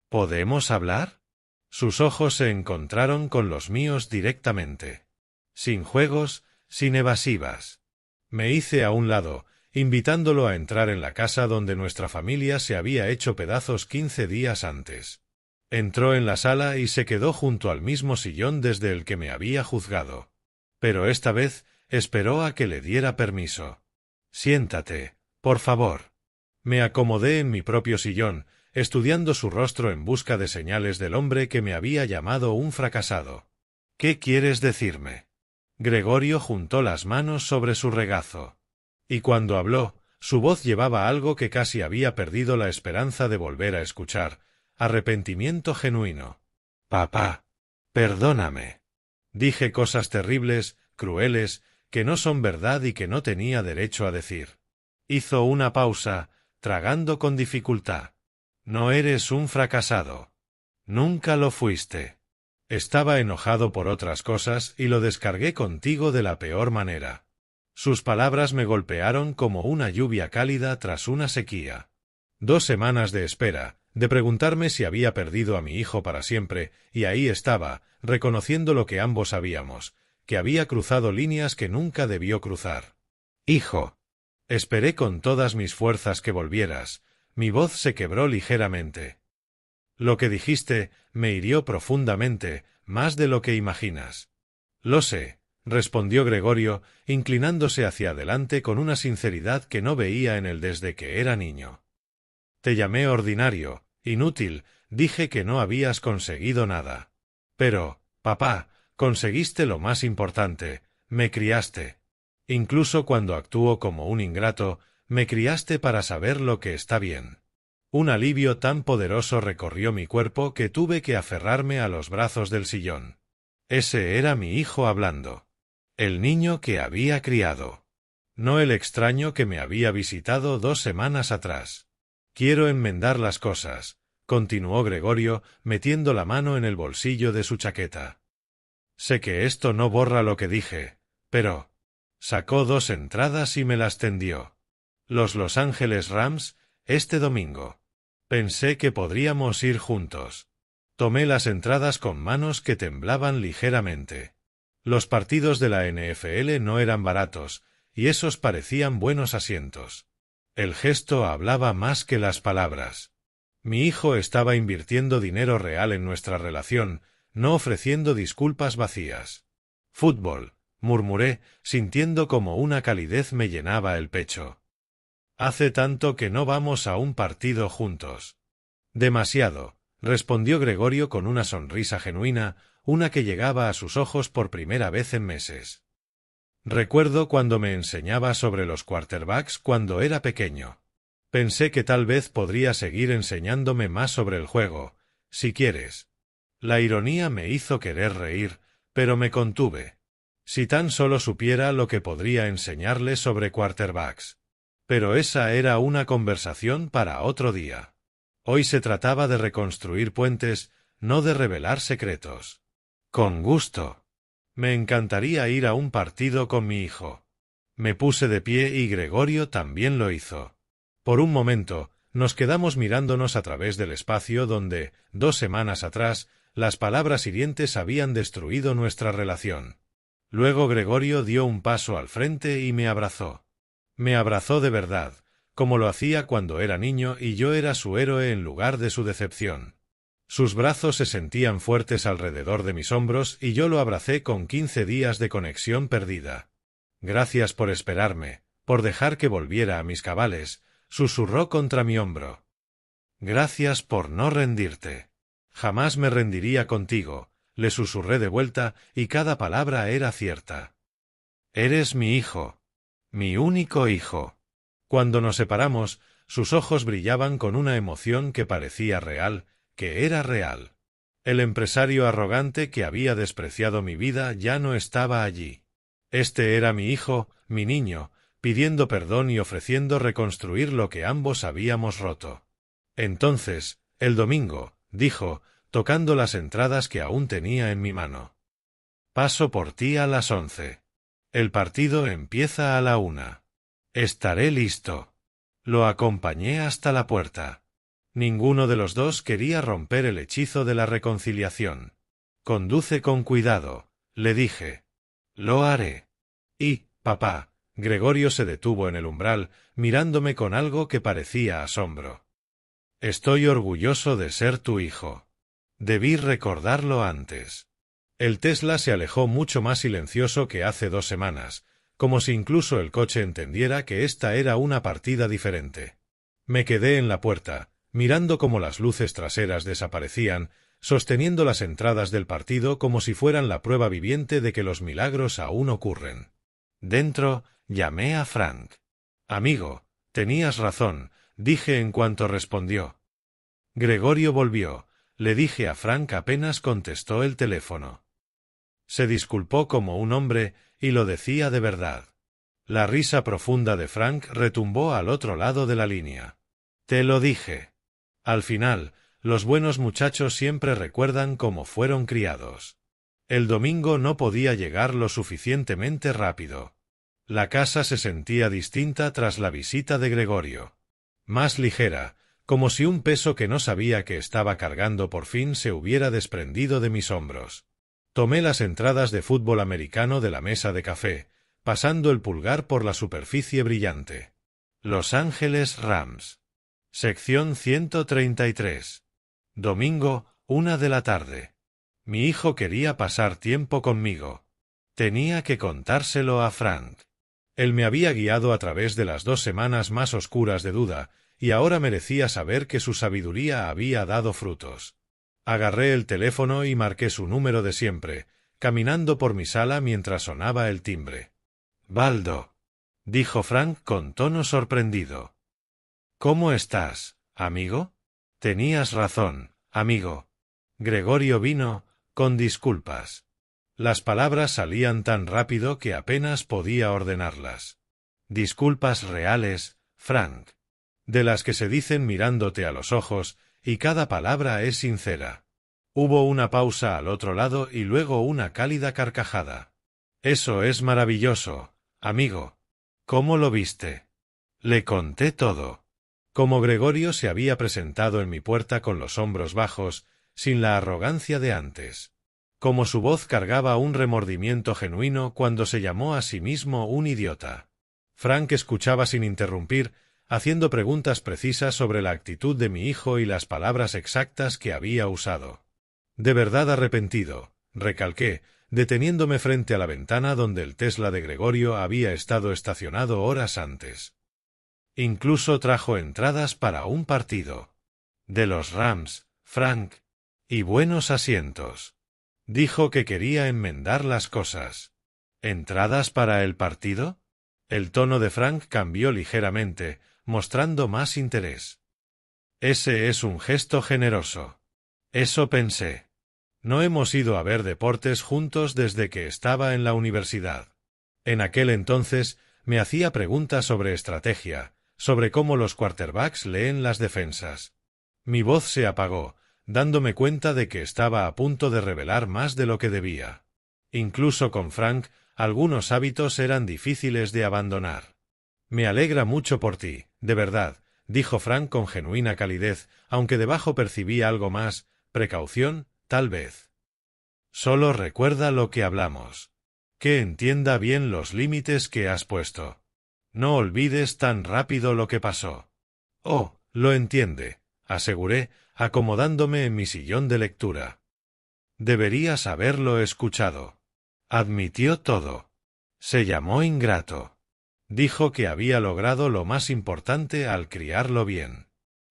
«¿Podemos hablar?». Sus ojos se encontraron con los míos directamente. Sin juegos, sin evasivas. Me hice a un lado, invitándolo a entrar en la casa donde nuestra familia se había hecho pedazos 15 días antes. Entró en la sala y se quedó junto al mismo sillón desde el que me había juzgado. Pero esta vez esperó a que le diera permiso. «Siéntate, por favor». Me acomodé en mi propio sillón, estudiando su rostro en busca de señales del hombre que me había llamado un fracasado. ¿Qué quieres decirme? Gregorio juntó las manos sobre su regazo. Y cuando habló, su voz llevaba algo que casi había perdido la esperanza de volver a escuchar, arrepentimiento genuino. Papá, perdóname. Dije cosas terribles, crueles, que no son verdad y que no tenía derecho a decir. Hizo una pausa, tragando con dificultad. No eres un fracasado. Nunca lo fuiste. Estaba enojado por otras cosas y lo descargué contigo de la peor manera. Sus palabras me golpearon como una lluvia cálida tras una sequía. 2 semanas de espera, de preguntarme si había perdido a mi hijo para siempre, y ahí estaba, reconociendo lo que ambos sabíamos, que había cruzado líneas que nunca debió cruzar. Hijo. Esperé con todas mis fuerzas que volvieras. Mi voz se quebró ligeramente. Lo que dijiste me hirió profundamente, más de lo que imaginas. Lo sé, respondió Gregorio, inclinándose hacia adelante con una sinceridad que no veía en él desde que era niño. Te llamé ordinario, inútil, dije que no habías conseguido nada. Pero, papá, conseguiste lo más importante, me criaste. Incluso cuando actúo como un ingrato, me criaste para saber lo que está bien. Un alivio tan poderoso recorrió mi cuerpo que tuve que aferrarme a los brazos del sillón. Ese era mi hijo hablando. El niño que había criado. No el extraño que me había visitado 2 semanas atrás. Quiero enmendar las cosas, continuó Gregorio, metiendo la mano en el bolsillo de su chaqueta. Sé que esto no borra lo que dije, pero... Sacó 2 entradas y me las tendió. Los Ángeles Rams, este domingo. Pensé que podríamos ir juntos. Tomé las entradas con manos que temblaban ligeramente. Los partidos de la NFL no eran baratos, y esos parecían buenos asientos. El gesto hablaba más que las palabras. Mi hijo estaba invirtiendo dinero real en nuestra relación, no ofreciendo disculpas vacías. Fútbol, murmuré, sintiendo como una calidez me llenaba el pecho. Hace tanto que no vamos a un partido juntos. Demasiado, respondió Gregorio con una sonrisa genuina, una que llegaba a sus ojos por primera vez en meses. Recuerdo cuando me enseñaba sobre los quarterbacks cuando era pequeño. Pensé que tal vez podría seguir enseñándome más sobre el juego, si quieres. La ironía me hizo querer reír, pero me contuve. Si tan solo supiera lo que podría enseñarle sobre quarterbacks. Pero esa era una conversación para otro día. Hoy se trataba de reconstruir puentes, no de revelar secretos. Con gusto. Me encantaría ir a un partido con mi hijo. Me puse de pie y Gregorio también lo hizo. Por un momento, nos quedamos mirándonos a través del espacio donde, 2 semanas atrás, las palabras hirientes habían destruido nuestra relación. Luego Gregorio dio un paso al frente y me abrazó. Me abrazó de verdad, como lo hacía cuando era niño y yo era su héroe en lugar de su decepción. Sus brazos se sentían fuertes alrededor de mis hombros y yo lo abracé con 15 días de conexión perdida. Gracias por esperarme, por dejar que volviera a mis cabales, susurró contra mi hombro. Gracias por no rendirte. Jamás me rendiría contigo, le susurré de vuelta y cada palabra era cierta. Eres mi hijo. Mi único hijo. Cuando nos separamos, sus ojos brillaban con una emoción que parecía real, que era real. El empresario arrogante que había despreciado mi vida ya no estaba allí. Este era mi hijo, mi niño, pidiendo perdón y ofreciendo reconstruir lo que ambos habíamos roto. Entonces, el domingo, dijo, tocando las entradas que aún tenía en mi mano. Paso por ti a las 11. El partido empieza a la 1. Estaré listo. Lo acompañé hasta la puerta. Ninguno de los dos quería romper el hechizo de la reconciliación. Conduce con cuidado, le dije. Lo haré. Y, papá, Gregorio se detuvo en el umbral, mirándome con algo que parecía asombro. Estoy orgulloso de ser tu hijo. Debí recordarlo antes. El Tesla se alejó mucho más silencioso que hace 2 semanas, como si incluso el coche entendiera que esta era una partida diferente. Me quedé en la puerta, mirando cómo las luces traseras desaparecían, sosteniendo las entradas del partido como si fueran la prueba viviente de que los milagros aún ocurren. Dentro, llamé a Frank. «Amigo, tenías razón», dije en cuanto respondió. Gregorio volvió. Le dije a Frank apenas contestó el teléfono. Se disculpó como un hombre, y lo decía de verdad. La risa profunda de Frank retumbó al otro lado de la línea. «Te lo dije». Al final, los buenos muchachos siempre recuerdan cómo fueron criados. El domingo no podía llegar lo suficientemente rápido. La casa se sentía distinta tras la visita de Gregorio. Más ligera, como si un peso que no sabía que estaba cargando por fin se hubiera desprendido de mis hombros. Tomé las entradas de fútbol americano de la mesa de café, pasando el pulgar por la superficie brillante. Los Ángeles Rams. Sección 133. Domingo, 1 de la tarde. Mi hijo quería pasar tiempo conmigo. Tenía que contárselo a Frank. Él me había guiado a través de las 2 semanas más oscuras de duda, y ahora merecía saber que su sabiduría había dado frutos. Agarré el teléfono y marqué su número de siempre, caminando por mi sala mientras sonaba el timbre. «Baldo», dijo Frank con tono sorprendido. «¿Cómo estás, amigo?» «Tenías razón, amigo». Gregorio vino, con disculpas. Las palabras salían tan rápido que apenas podía ordenarlas. Disculpas reales, Frank. De las que se dicen mirándote a los ojos, y cada palabra es sincera. Hubo una pausa al otro lado y luego una cálida carcajada. «Eso es maravilloso, amigo. ¿Cómo lo viste?» Le conté todo. Como Gregorio se había presentado en mi puerta con los hombros bajos, sin la arrogancia de antes. Como su voz cargaba un remordimiento genuino cuando se llamó a sí mismo un idiota. Frank escuchaba sin interrumpir, haciendo preguntas precisas sobre la actitud de mi hijo y las palabras exactas que había usado. «De verdad arrepentido», recalqué, deteniéndome frente a la ventana donde el Tesla de Gregorio había estado estacionado horas antes. Incluso trajo entradas para un partido. «De los Rams, Frank. Y buenos asientos». Dijo que quería enmendar las cosas. «¿Entradas para el partido?» El tono de Frank cambió ligeramente, mostrando más interés. «Ese es un gesto generoso». Eso pensé. No hemos ido a ver deportes juntos desde que estaba en la universidad. En aquel entonces me hacía preguntas sobre estrategia, sobre cómo los quarterbacks leen las defensas. Mi voz se apagó, dándome cuenta de que estaba a punto de revelar más de lo que debía. Incluso con Frank, algunos hábitos eran difíciles de abandonar. «Me alegra mucho por ti, de verdad», dijo Frank con genuina calidez, aunque debajo percibí algo más, precaución, tal vez. «Solo recuerda lo que hablamos. Que entienda bien los límites que has puesto. No olvides tan rápido lo que pasó». «Oh, lo entiende», aseguré, acomodándome en mi sillón de lectura. «Deberías haberlo escuchado». Admitió todo. Se llamó ingrato. Dijo que había logrado lo más importante al criarlo bien.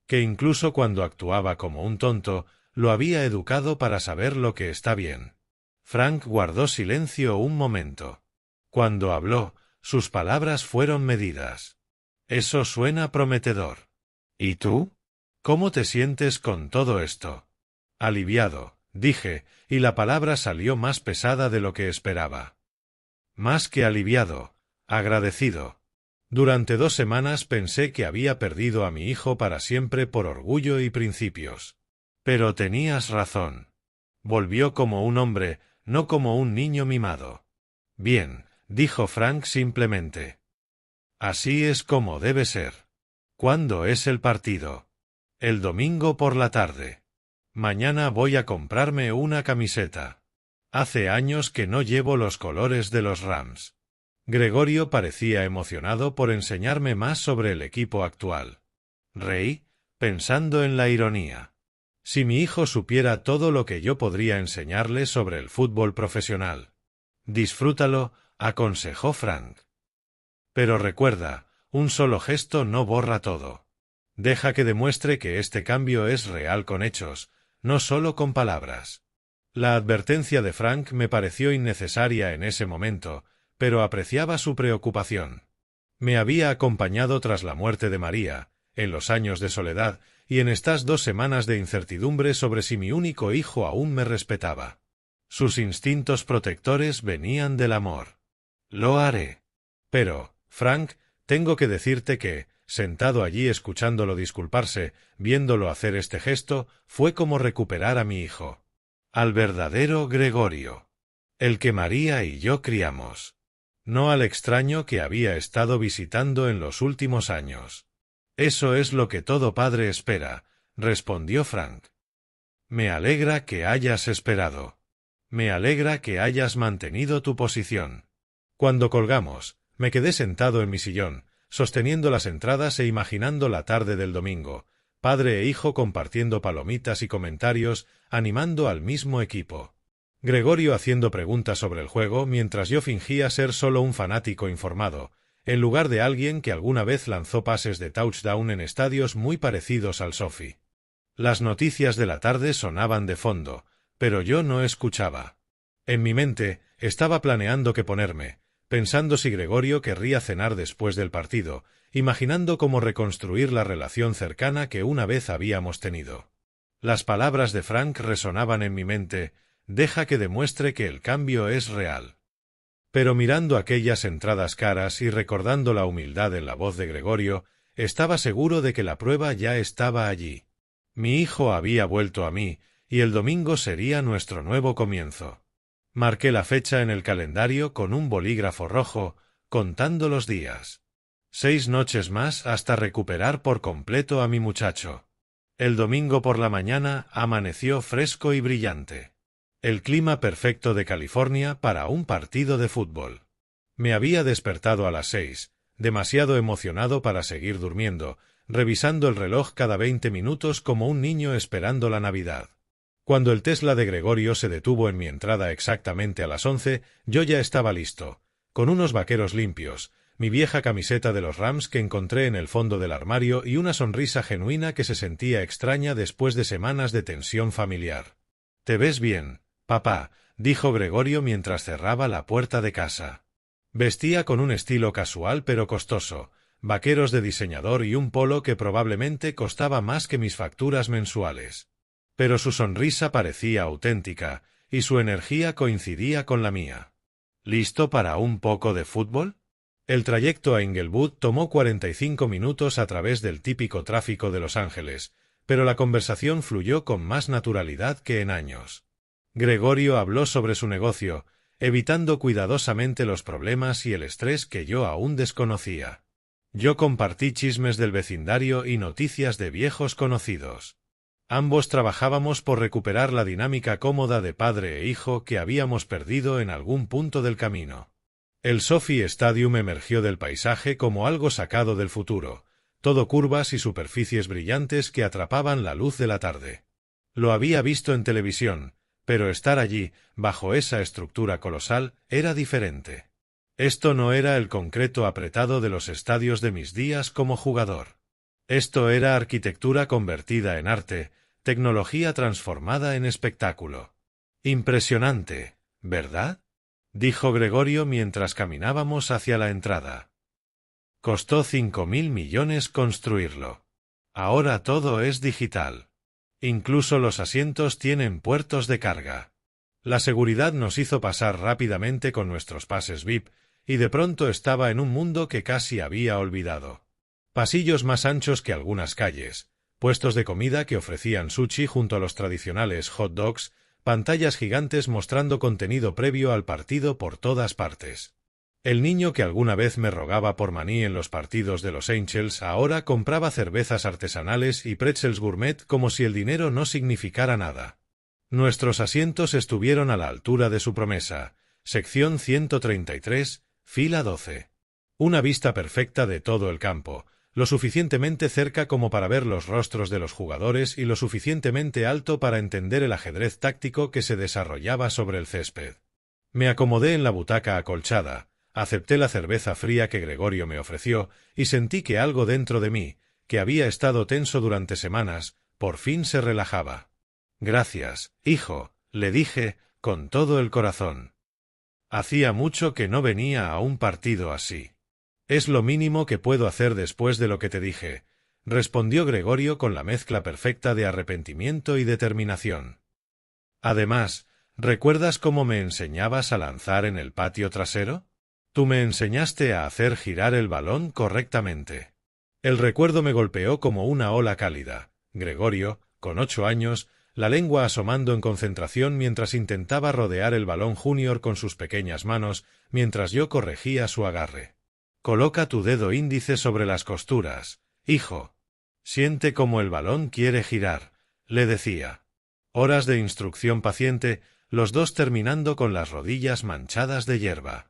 Que incluso cuando actuaba como un tonto, lo había educado para saber lo que está bien. Frank guardó silencio un momento. Cuando habló, sus palabras fueron medidas. «Eso suena prometedor. ¿Y tú? ¿Cómo te sientes con todo esto?» «Aliviado», dije, y la palabra salió más pesada de lo que esperaba. «Más que aliviado, agradecido. Durante 2 semanas pensé que había perdido a mi hijo para siempre por orgullo y principios. Pero tenías razón. Volvió como un hombre, no como un niño mimado». «Bien», dijo Frank simplemente. «Así es como debe ser». «¿Cuándo es el partido?» «El domingo por la tarde. Mañana voy a comprarme una camiseta. Hace años que no llevo los colores de los Rams». Gregorio parecía emocionado por enseñarme más sobre el equipo actual. Reí, pensando en la ironía. Si mi hijo supiera todo lo que yo podría enseñarle sobre el fútbol profesional. «Disfrútalo», aconsejó Frank. «Pero recuerda, un solo gesto no borra todo. Deja que demuestre que este cambio es real con hechos, no solo con palabras. La advertencia de Frank me pareció innecesaria en ese momento, pero apreciaba su preocupación. Me había acompañado tras la muerte de María, en los años de soledad, y en estas 2 semanas de incertidumbre sobre si mi único hijo aún me respetaba. Sus instintos protectores venían del amor. Lo haré. Pero, Frank, tengo que decirte que, sentado allí escuchándolo disculparse, viéndolo hacer este gesto, fue como recuperar a mi hijo. Al verdadero Gregorio. El que María y yo criamos. No al extraño que había estado visitando en los últimos años. Eso es lo que todo padre espera, respondió Frank. Me alegra que hayas esperado. Me alegra que hayas mantenido tu posición. Cuando colgamos, me quedé sentado en mi sillón, sosteniendo las entradas e imaginando la tarde del domingo, padre e hijo compartiendo palomitas y comentarios, animando al mismo equipo. Gregorio haciendo preguntas sobre el juego mientras yo fingía ser solo un fanático informado, en lugar de alguien que alguna vez lanzó pases de touchdown en estadios muy parecidos al SoFi. Las noticias de la tarde sonaban de fondo, pero yo no escuchaba. En mi mente estaba planeando qué ponerme, pensando si Gregorio querría cenar después del partido, imaginando cómo reconstruir la relación cercana que una vez habíamos tenido. Las palabras de Frank resonaban en mi mente: deja que demuestre que el cambio es real. Pero mirando aquellas entradas caras y recordando la humildad en la voz de Gregorio, estaba seguro de que la prueba ya estaba allí. Mi hijo había vuelto a mí, y el domingo sería nuestro nuevo comienzo. Marqué la fecha en el calendario con un bolígrafo rojo, contando los días. 6 noches más hasta recuperar por completo a mi muchacho. El domingo por la mañana amaneció fresco y brillante. El clima perfecto de California para un partido de fútbol. Me había despertado a las 6, demasiado emocionado para seguir durmiendo, revisando el reloj cada 20 minutos como un niño esperando la Navidad. Cuando el Tesla de Gregorio se detuvo en mi entrada exactamente a las 11, yo ya estaba listo, con unos vaqueros limpios, mi vieja camiseta de los Rams que encontré en el fondo del armario y una sonrisa genuina que se sentía extraña después de semanas de tensión familiar. «Te ves bien, papá», dijo Gregorio mientras cerraba la puerta de casa. Vestía con un estilo casual pero costoso, vaqueros de diseñador y un polo que probablemente costaba más que mis facturas mensuales. Pero su sonrisa parecía auténtica, y su energía coincidía con la mía. ¿Listo para un poco de fútbol? El trayecto a Inglewood tomó 45 minutos a través del típico tráfico de Los Ángeles, pero la conversación fluyó con más naturalidad que en años. Gregorio habló sobre su negocio, evitando cuidadosamente los problemas y el estrés que yo aún desconocía. Yo compartí chismes del vecindario y noticias de viejos conocidos. Ambos trabajábamos por recuperar la dinámica cómoda de padre e hijo que habíamos perdido en algún punto del camino. El SoFi Stadium emergió del paisaje como algo sacado del futuro, todo curvas y superficies brillantes que atrapaban la luz de la tarde. Lo había visto en televisión, pero estar allí, bajo esa estructura colosal, era diferente. Esto no era el concreto apretado de los estadios de mis días como jugador. Esto era arquitectura convertida en arte, tecnología transformada en espectáculo. Impresionante, ¿verdad?, dijo Gregorio mientras caminábamos hacia la entrada. Costó 5.000 millones construirlo. Ahora todo es digital. Incluso los asientos tienen puertos de carga. La seguridad nos hizo pasar rápidamente con nuestros pases VIP, y de pronto estaba en un mundo que casi había olvidado. Pasillos más anchos que algunas calles, puestos de comida que ofrecían sushi junto a los tradicionales hot dogs, pantallas gigantes mostrando contenido previo al partido por todas partes. El niño que alguna vez me rogaba por maní en los partidos de los Angels ahora compraba cervezas artesanales y pretzels gourmet como si el dinero no significara nada. Nuestros asientos estuvieron a la altura de su promesa, sección 133, fila 12. Una vista perfecta de todo el campo, lo suficientemente cerca como para ver los rostros de los jugadores y lo suficientemente alto para entender el ajedrez táctico que se desarrollaba sobre el césped. Me acomodé en la butaca acolchada, acepté la cerveza fría que Gregorio me ofreció y sentí que algo dentro de mí, que había estado tenso durante semanas, por fin se relajaba. Gracias, hijo, le dije, con todo el corazón. Hacía mucho que no venía a un partido así. Es lo mínimo que puedo hacer después de lo que te dije, respondió Gregorio con la mezcla perfecta de arrepentimiento y determinación. Además, ¿recuerdas cómo me enseñabas a lanzar en el patio trasero? Tú me enseñaste a hacer girar el balón correctamente. El recuerdo me golpeó como una ola cálida. Gregorio, con 8 años, la lengua asomando en concentración mientras intentaba rodear el balón junior con sus pequeñas manos, mientras yo corregía su agarre. Coloca tu dedo índice sobre las costuras, hijo. Siente cómo el balón quiere girar, le decía. Horas de instrucción paciente, los dos terminando con las rodillas manchadas de hierba.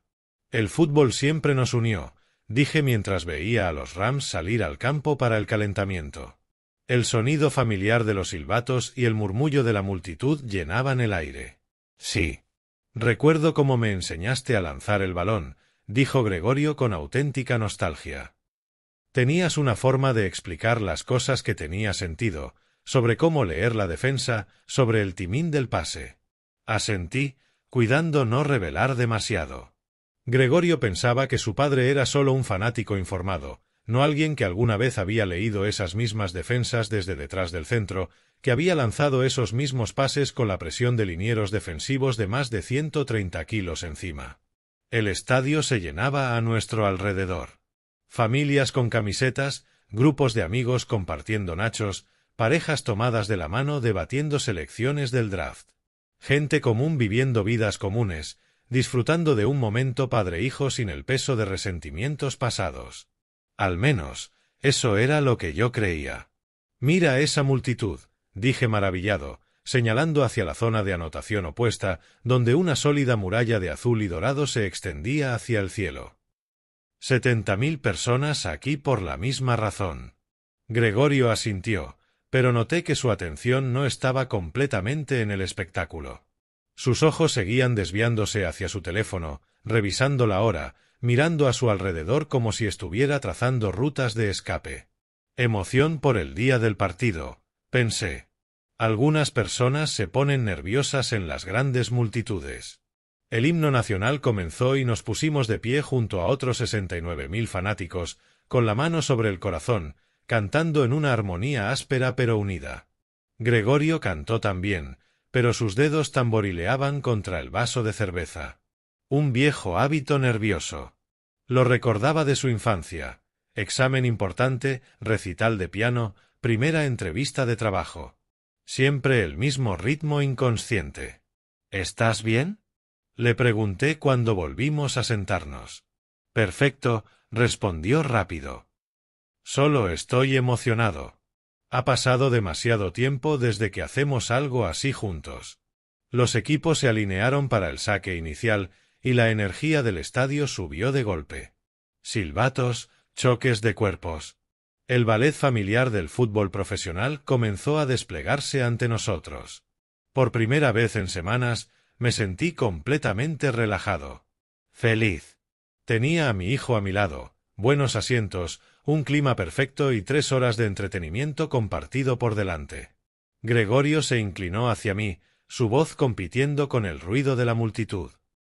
El fútbol siempre nos unió, dije mientras veía a los Rams salir al campo para el calentamiento. El sonido familiar de los silbatos y el murmullo de la multitud llenaban el aire. Sí. Recuerdo cómo me enseñaste a lanzar el balón, dijo Gregorio con auténtica nostalgia. Tenías una forma de explicar las cosas que tenía sentido, sobre cómo leer la defensa, sobre el timín del pase. Asentí, cuidando no revelar demasiado. Gregorio pensaba que su padre era solo un fanático informado, no alguien que alguna vez había leído esas mismas defensas desde detrás del centro, que había lanzado esos mismos pases con la presión de linieros defensivos de más de 130 kilos encima. El estadio se llenaba a nuestro alrededor. Familias con camisetas, grupos de amigos compartiendo nachos, parejas tomadas de la mano debatiendo selecciones del draft. Gente común viviendo vidas comunes, disfrutando de un momento padre-hijo sin el peso de resentimientos pasados. Al menos, eso era lo que yo creía. Mira esa multitud, dije maravillado, señalando hacia la zona de anotación opuesta, donde una sólida muralla de azul y dorado se extendía hacia el cielo. 70.000 personas aquí por la misma razón. Gregorio asintió, pero noté que su atención no estaba completamente en el espectáculo. Sus ojos seguían desviándose hacia su teléfono, revisando la hora, mirando a su alrededor como si estuviera trazando rutas de escape. Emoción por el día del partido, pensé. Algunas personas se ponen nerviosas en las grandes multitudes. El himno nacional comenzó y nos pusimos de pie junto a otros 69.000 fanáticos, con la mano sobre el corazón, cantando en una armonía áspera pero unida. Gregorio cantó también, pero sus dedos tamborileaban contra el vaso de cerveza. Un viejo hábito nervioso. Lo recordaba de su infancia. Examen importante, recital de piano, primera entrevista de trabajo. Siempre el mismo ritmo inconsciente. ¿Estás bien? Le pregunté cuando volvimos a sentarnos. Perfecto, respondió rápido. Solo estoy emocionado. Ha pasado demasiado tiempo desde que hacemos algo así juntos. Los equipos se alinearon para el saque inicial y la energía del estadio subió de golpe. Silbatos, choques de cuerpos. El ballet familiar del fútbol profesional comenzó a desplegarse ante nosotros. Por primera vez en semanas, me sentí completamente relajado. Feliz. Tenía a mi hijo a mi lado, buenos asientos, un clima perfecto y 3 horas de entretenimiento compartido por delante. Gregorio se inclinó hacia mí, su voz compitiendo con el ruido de la multitud.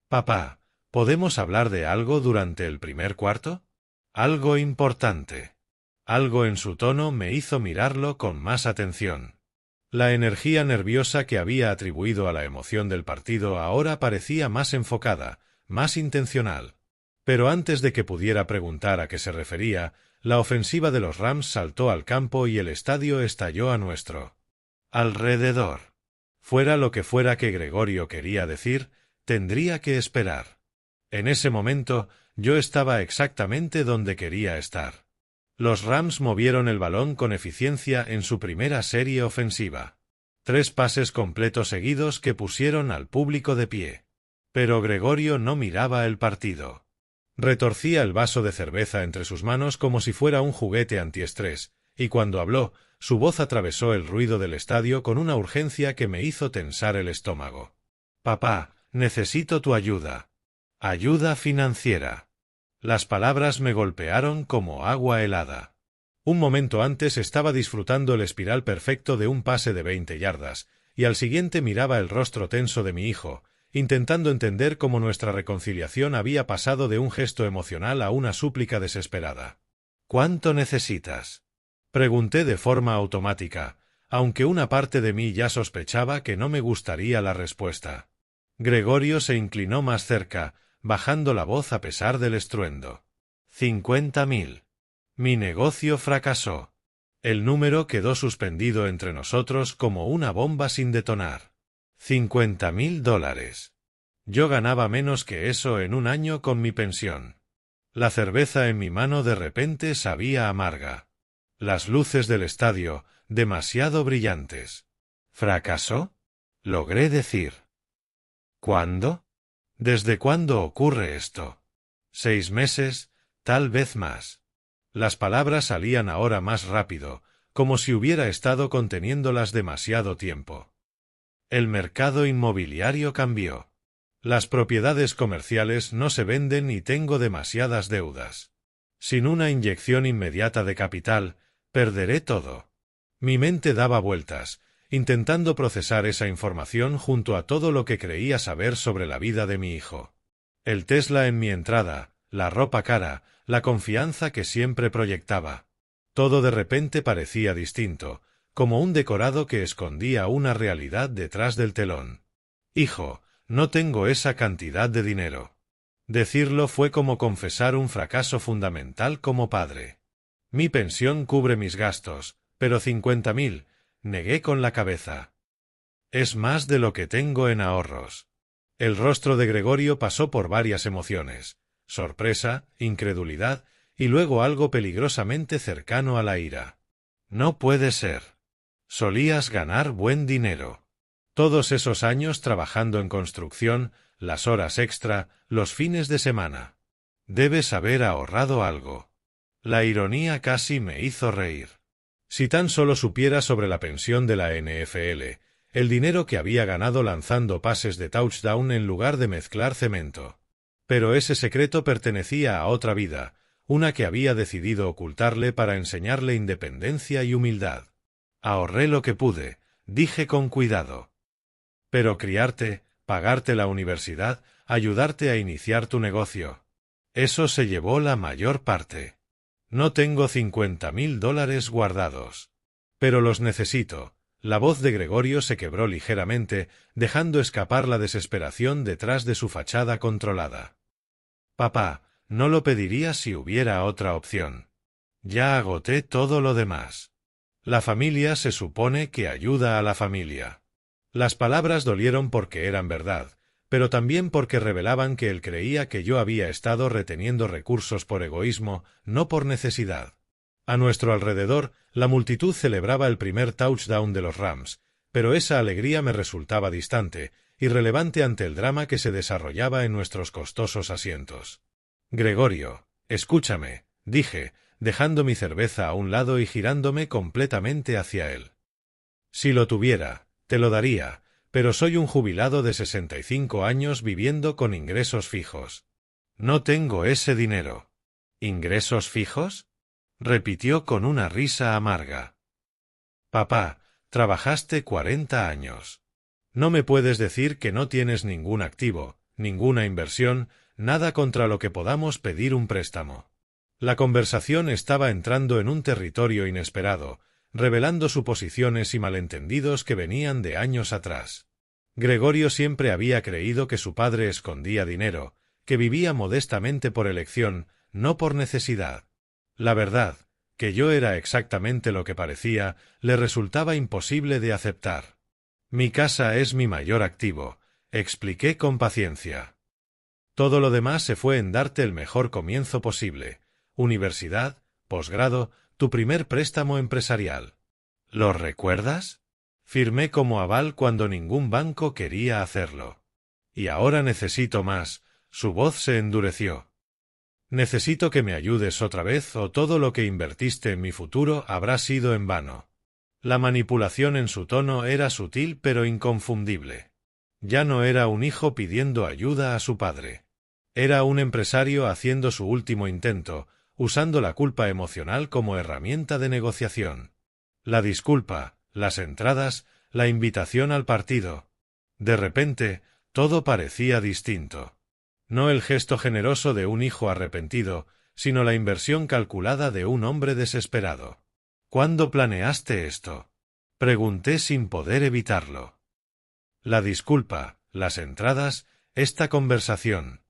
Papá, ¿podemos hablar de algo durante el primer cuarto? Algo importante. Algo en su tono me hizo mirarlo con más atención. La energía nerviosa que había atribuido a la emoción del partido ahora parecía más enfocada, más intencional. Pero antes de que pudiera preguntar a qué se refería, la ofensiva de los Rams saltó al campo y el estadio estalló a nuestro alrededor. Fuera lo que fuera que Gregorio quería decir, tendría que esperar. En ese momento, yo estaba exactamente donde quería estar. Los Rams movieron el balón con eficiencia en su primera serie ofensiva. 3 pases completos seguidos que pusieron al público de pie. Pero Gregorio no miraba el partido. Retorcía el vaso de cerveza entre sus manos como si fuera un juguete antiestrés, y cuando habló, su voz atravesó el ruido del estadio con una urgencia que me hizo tensar el estómago. Papá, necesito tu ayuda. Ayuda financiera. Las palabras me golpearon como agua helada. Un momento antes estaba disfrutando el espiral perfecto de un pase de 20 yardas, y al siguiente miraba el rostro tenso de mi hijo, intentando entender cómo nuestra reconciliación había pasado de un gesto emocional a una súplica desesperada. —¿Cuánto necesitas? —pregunté de forma automática, aunque una parte de mí ya sospechaba que no me gustaría la respuesta. Gregorio se inclinó más cerca, bajando la voz a pesar del estruendo. 50.000. Mi negocio fracasó. El número quedó suspendido entre nosotros como una bomba sin detonar. $50.000. Yo ganaba menos que eso en un año con mi pensión. La cerveza en mi mano de repente sabía amarga. Las luces del estadio, demasiado brillantes. ¿Fracasó? Logré decir. ¿Cuándo? ¿Desde cuándo ocurre esto? 6 meses, tal vez más. Las palabras salían ahora más rápido, como si hubiera estado conteniéndolas demasiado tiempo. El mercado inmobiliario cambió. Las propiedades comerciales no se venden y tengo demasiadas deudas. Sin una inyección inmediata de capital, perderé todo. Mi mente daba vueltas, intentando procesar esa información junto a todo lo que creía saber sobre la vida de mi hijo. El Tesla en mi entrada, la ropa cara, la confianza que siempre proyectaba. Todo de repente parecía distinto, como un decorado que escondía una realidad detrás del telón. Hijo, no tengo esa cantidad de dinero. Decirlo fue como confesar un fracaso fundamental como padre. Mi pensión cubre mis gastos, pero 50.000, negué con la cabeza. Es más de lo que tengo en ahorros. El rostro de Gregorio pasó por varias emociones: sorpresa, incredulidad y luego algo peligrosamente cercano a la ira. No puede ser. Solías ganar buen dinero. Todos esos años trabajando en construcción, las horas extra, los fines de semana. Debes haber ahorrado algo. La ironía casi me hizo reír. Si tan solo supiera sobre la pensión de la NFL, el dinero que había ganado lanzando pases de touchdown en lugar de mezclar cemento. Pero ese secreto pertenecía a otra vida, una que había decidido ocultarle para enseñarle independencia y humildad. Ahorré lo que pude, dije con cuidado. Pero criarte, pagarte la universidad, ayudarte a iniciar tu negocio. Eso se llevó la mayor parte. No tengo $50.000 guardados. Pero los necesito. La voz de Gregorio se quebró ligeramente, dejando escapar la desesperación detrás de su fachada controlada. Papá, no lo pediría si hubiera otra opción. Ya agoté todo lo demás. La familia se supone que ayuda a la familia. Las palabras dolieron porque eran verdad, pero también porque revelaban que él creía que yo había estado reteniendo recursos por egoísmo, no por necesidad. A nuestro alrededor, la multitud celebraba el primer touchdown de los Rams, pero esa alegría me resultaba distante, irrelevante ante el drama que se desarrollaba en nuestros costosos asientos. Gregorio, escúchame, dije, dejando mi cerveza a un lado y girándome completamente hacia él. Si lo tuviera, te lo daría, pero soy un jubilado de 65 años viviendo con ingresos fijos. No tengo ese dinero. ¿Ingresos fijos? Repitió con una risa amarga. Papá, trabajaste 40 años. No me puedes decir que no tienes ningún activo, ninguna inversión, nada contra lo que podamos pedir un préstamo. La conversación estaba entrando en un territorio inesperado, revelando suposiciones y malentendidos que venían de años atrás. Gregorio siempre había creído que su padre escondía dinero, que vivía modestamente por elección, no por necesidad. La verdad, que yo era exactamente lo que parecía, le resultaba imposible de aceptar. Mi casa es mi mayor activo, expliqué con paciencia. Todo lo demás se fue en darte el mejor comienzo posible: universidad, posgrado, tu primer préstamo empresarial. ¿Lo recuerdas? Firmé como aval cuando ningún banco quería hacerlo. Y ahora necesito más. Su voz se endureció. Necesito que me ayudes otra vez o todo lo que invertiste en mi futuro habrá sido en vano. La manipulación en su tono era sutil pero inconfundible. Ya no era un hijo pidiendo ayuda a su padre. Era un empresario haciendo su último intento, usando la culpa emocional como herramienta de negociación. La disculpa, las entradas, la invitación al partido. De repente, todo parecía distinto. No el gesto generoso de un hijo arrepentido, sino la inversión calculada de un hombre desesperado. ¿Cuándo planeaste esto? Pregunté sin poder evitarlo. La disculpa, las entradas, esta conversación.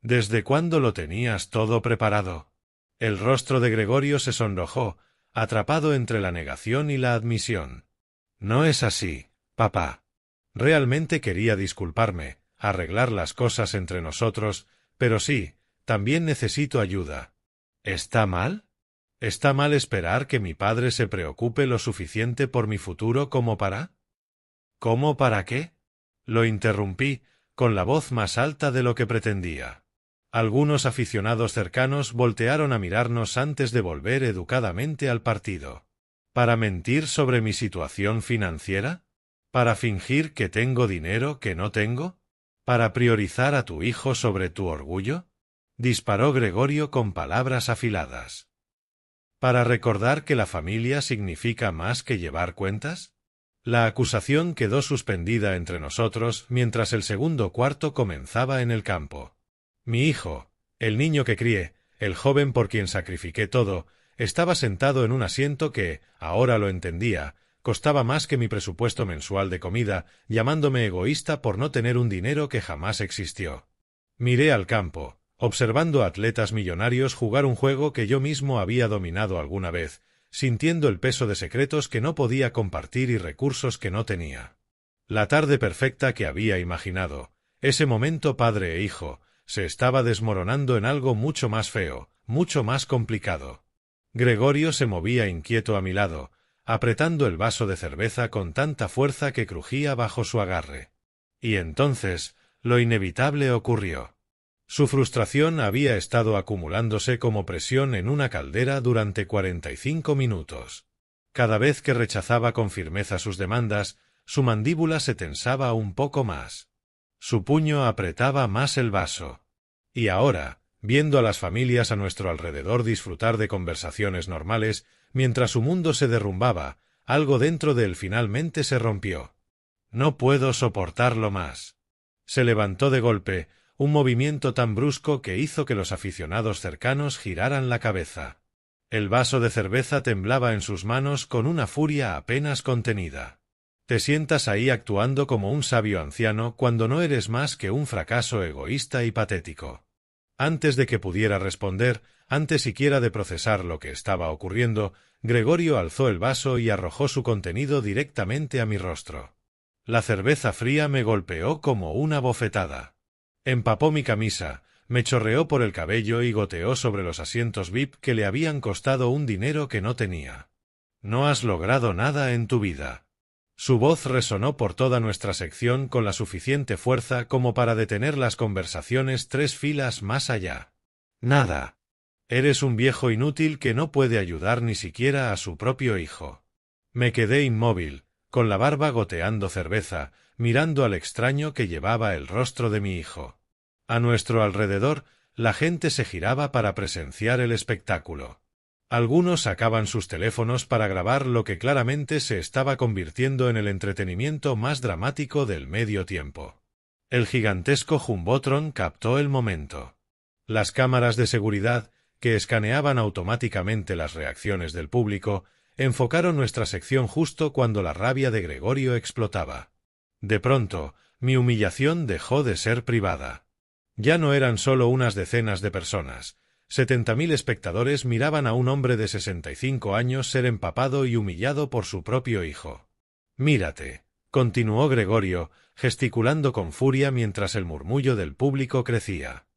¿Desde cuándo lo tenías todo preparado? El rostro de Gregorio se sonrojó, atrapado entre la negación y la admisión. No es así, papá. Realmente quería disculparme, arreglar las cosas entre nosotros, pero sí, también necesito ayuda. ¿Está mal? ¿Está mal esperar que mi padre se preocupe lo suficiente por mi futuro como para? ¿Cómo para qué? Lo interrumpí, con la voz más alta de lo que pretendía. Algunos aficionados cercanos voltearon a mirarnos antes de volver educadamente al partido. ¿Para mentir sobre mi situación financiera? ¿Para fingir que tengo dinero que no tengo? ¿Para priorizar a tu hijo sobre tu orgullo? Disparó Gregorio con palabras afiladas. ¿Para recordar que la familia significa más que llevar cuentas? La acusación quedó suspendida entre nosotros mientras el segundo cuarto comenzaba en el campo. Mi hijo, el niño que crié, el joven por quien sacrifiqué todo, estaba sentado en un asiento que, ahora lo entendía, costaba más que mi presupuesto mensual de comida, llamándome egoísta por no tener un dinero que jamás existió. Miré al campo, observando a atletas millonarios jugar un juego que yo mismo había dominado alguna vez, sintiendo el peso de secretos que no podía compartir y recursos que no tenía. La tarde perfecta que había imaginado, ese momento padre e hijo, se estaba desmoronando en algo mucho más feo, mucho más complicado. Gregorio se movía inquieto a mi lado, apretando el vaso de cerveza con tanta fuerza que crujía bajo su agarre. Y entonces, lo inevitable ocurrió. Su frustración había estado acumulándose como presión en una caldera durante 45 minutos. Cada vez que rechazaba con firmeza sus demandas, su mandíbula se tensaba un poco más. Su puño apretaba más el vaso. Y ahora, viendo a las familias a nuestro alrededor disfrutar de conversaciones normales, mientras su mundo se derrumbaba, algo dentro de él finalmente se rompió. No puedo soportarlo más. Se levantó de golpe, un movimiento tan brusco que hizo que los aficionados cercanos giraran la cabeza. El vaso de cerveza temblaba en sus manos con una furia apenas contenida. Te sientas ahí actuando como un sabio anciano cuando no eres más que un fracaso egoísta y patético. Antes de que pudiera responder, antes siquiera de procesar lo que estaba ocurriendo, Gregorio alzó el vaso y arrojó su contenido directamente a mi rostro. La cerveza fría me golpeó como una bofetada. Empapó mi camisa, me chorreó por el cabello y goteó sobre los asientos VIP que le habían costado un dinero que no tenía. No has logrado nada en tu vida. Su voz resonó por toda nuestra sección con la suficiente fuerza como para detener las conversaciones 3 filas más allá. Nada. Eres un viejo inútil que no puede ayudar ni siquiera a su propio hijo. Me quedé inmóvil, con la barba goteando cerveza, mirando al extraño que llevaba el rostro de mi hijo. A nuestro alrededor, la gente se giraba para presenciar el espectáculo. Algunos sacaban sus teléfonos para grabar lo que claramente se estaba convirtiendo en el entretenimiento más dramático del medio tiempo. El gigantesco jumbotron captó el momento. Las cámaras de seguridad, que escaneaban automáticamente las reacciones del público, enfocaron nuestra sección justo cuando la rabia de Gregorio explotaba. De pronto, mi humillación dejó de ser privada. Ya no eran solo unas decenas de personas. 70.000 espectadores miraban a un hombre de 65 años ser empapado y humillado por su propio hijo. Mírate, continuó Gregorio, gesticulando con furia mientras el murmullo del público crecía.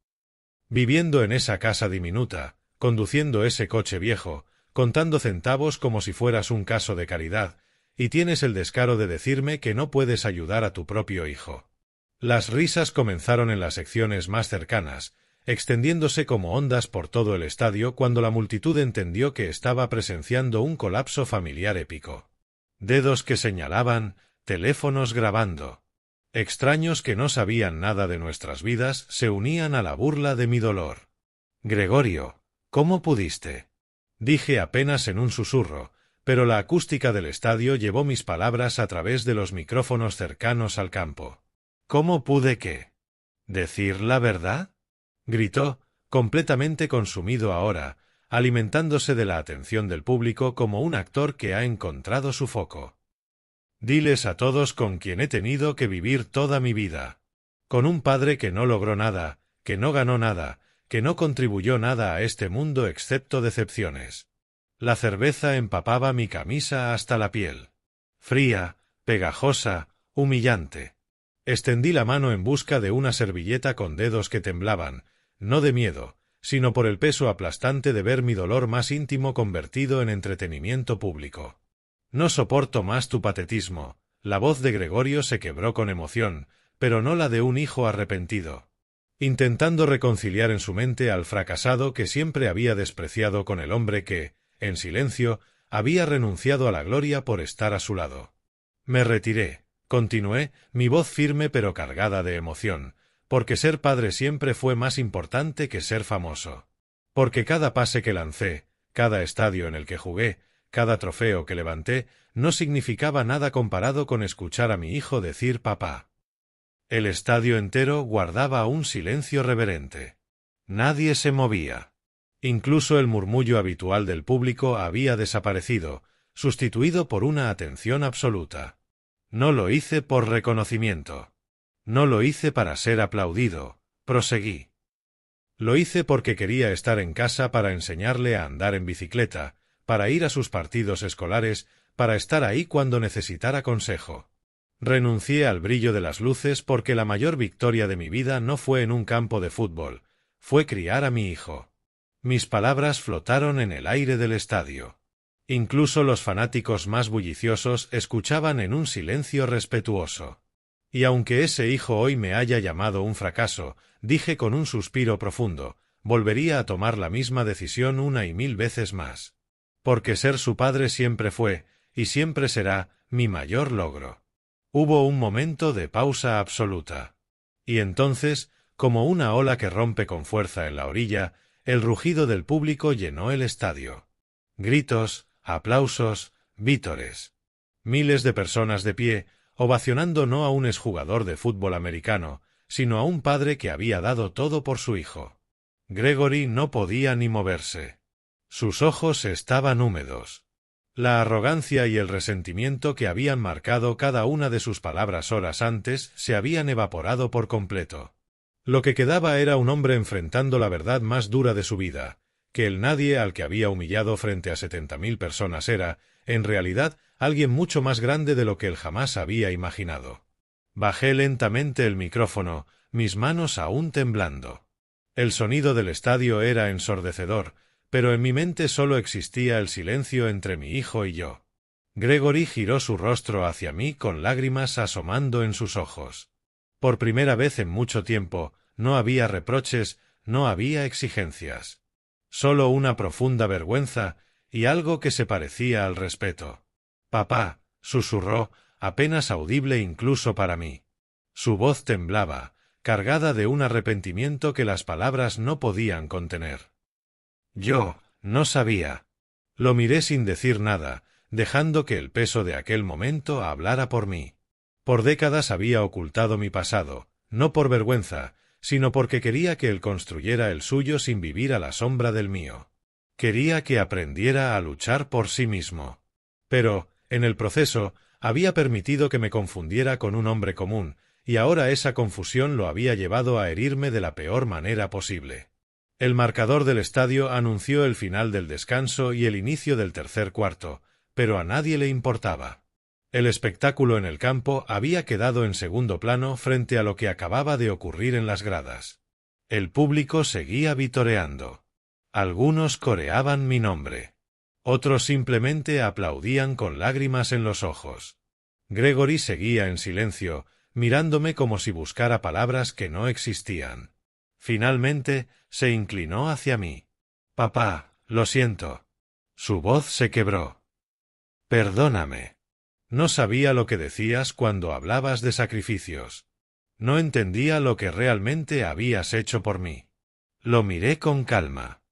Viviendo en esa casa diminuta, conduciendo ese coche viejo, contando centavos como si fueras un caso de caridad, y tienes el descaro de decirme que no puedes ayudar a tu propio hijo. Las risas comenzaron en las secciones más cercanas, extendiéndose como ondas por todo el estadio cuando la multitud entendió que estaba presenciando un colapso familiar épico. Dedos que señalaban, teléfonos grabando. Extraños que no sabían nada de nuestras vidas se unían a la burla de mi dolor. Gregorio, ¿cómo pudiste? Dije apenas en un susurro, pero la acústica del estadio llevó mis palabras a través de los micrófonos cercanos al campo. ¿Cómo pude qué? ¿Decir la verdad? Gritó, completamente consumido ahora, alimentándose de la atención del público como un actor que ha encontrado su foco. Diles a todos con quien he tenido que vivir toda mi vida. Con un padre que no logró nada, que no ganó nada, que no contribuyó nada a este mundo excepto decepciones. La cerveza empapaba mi camisa hasta la piel. Fría, pegajosa, humillante. Extendí la mano en busca de una servilleta con dedos que temblaban, no de miedo, sino por el peso aplastante de ver mi dolor más íntimo convertido en entretenimiento público. No soporto más tu patetismo. La voz de Gregorio se quebró con emoción, pero no la de un hijo arrepentido. Intentando reconciliar en su mente al fracasado que siempre había despreciado con el hombre que, en silencio, había renunciado a la gloria por estar a su lado. Me retiré, continué, mi voz firme pero cargada de emoción, porque ser padre siempre fue más importante que ser famoso. Porque cada pase que lancé, cada estadio en el que jugué, cada trofeo que levanté, no significaba nada comparado con escuchar a mi hijo decir papá. El estadio entero guardaba un silencio reverente. Nadie se movía. Incluso el murmullo habitual del público había desaparecido, sustituido por una atención absoluta. No lo hice por reconocimiento. No lo hice para ser aplaudido, proseguí. Lo hice porque quería estar en casa para enseñarle a andar en bicicleta, para ir a sus partidos escolares, para estar ahí cuando necesitara consejo. Renuncié al brillo de las luces porque la mayor victoria de mi vida no fue en un campo de fútbol, fue criar a mi hijo. Mis palabras flotaron en el aire del estadio. Incluso los fanáticos más bulliciosos escuchaban en un silencio respetuoso. Y aunque ese hijo hoy me haya llamado un fracaso, dije con un suspiro profundo, volvería a tomar la misma decisión una y mil veces más. Porque ser su padre siempre fue, y siempre será, mi mayor logro. Hubo un momento de pausa absoluta. Y entonces, como una ola que rompe con fuerza en la orilla, el rugido del público llenó el estadio. Gritos, aplausos, vítores. Miles de personas de pie, ovacionando no a un exjugador de fútbol americano, sino a un padre que había dado todo por su hijo. Gregory no podía ni moverse. Sus ojos estaban húmedos. La arrogancia y el resentimiento que habían marcado cada una de sus palabras horas antes se habían evaporado por completo. Lo que quedaba era un hombre enfrentando la verdad más dura de su vida, que el nadie al que había humillado frente a 70.000 personas era, en realidad, alguien mucho más grande de lo que él jamás había imaginado. Bajé lentamente el micrófono, mis manos aún temblando. El sonido del estadio era ensordecedor, pero en mi mente solo existía el silencio entre mi hijo y yo. Gregory giró su rostro hacia mí con lágrimas asomando en sus ojos. Por primera vez en mucho tiempo, no había reproches, no había exigencias. Solo una profunda vergüenza y algo que se parecía al respeto. «Papá», susurró, apenas audible incluso para mí. Su voz temblaba, cargada de un arrepentimiento que las palabras no podían contener. Yo no sabía. Lo miré sin decir nada, dejando que el peso de aquel momento hablara por mí. Por décadas había ocultado mi pasado, no por vergüenza, sino porque quería que él construyera el suyo sin vivir a la sombra del mío. Quería que aprendiera a luchar por sí mismo. Pero, en el proceso, había permitido que me confundiera con un hombre común, y ahora esa confusión lo había llevado a herirme de la peor manera posible. El marcador del estadio anunció el final del descanso y el inicio del tercer cuarto, pero a nadie le importaba. El espectáculo en el campo había quedado en segundo plano frente a lo que acababa de ocurrir en las gradas. El público seguía vitoreando. Algunos coreaban mi nombre. Otros simplemente aplaudían con lágrimas en los ojos. Gregory seguía en silencio, mirándome como si buscara palabras que no existían. Finalmente, se inclinó hacia mí. «Papá, lo siento». Su voz se quebró. «Perdóname. No sabía lo que decías cuando hablabas de sacrificios. No entendía lo que realmente habías hecho por mí». Lo miré con calma.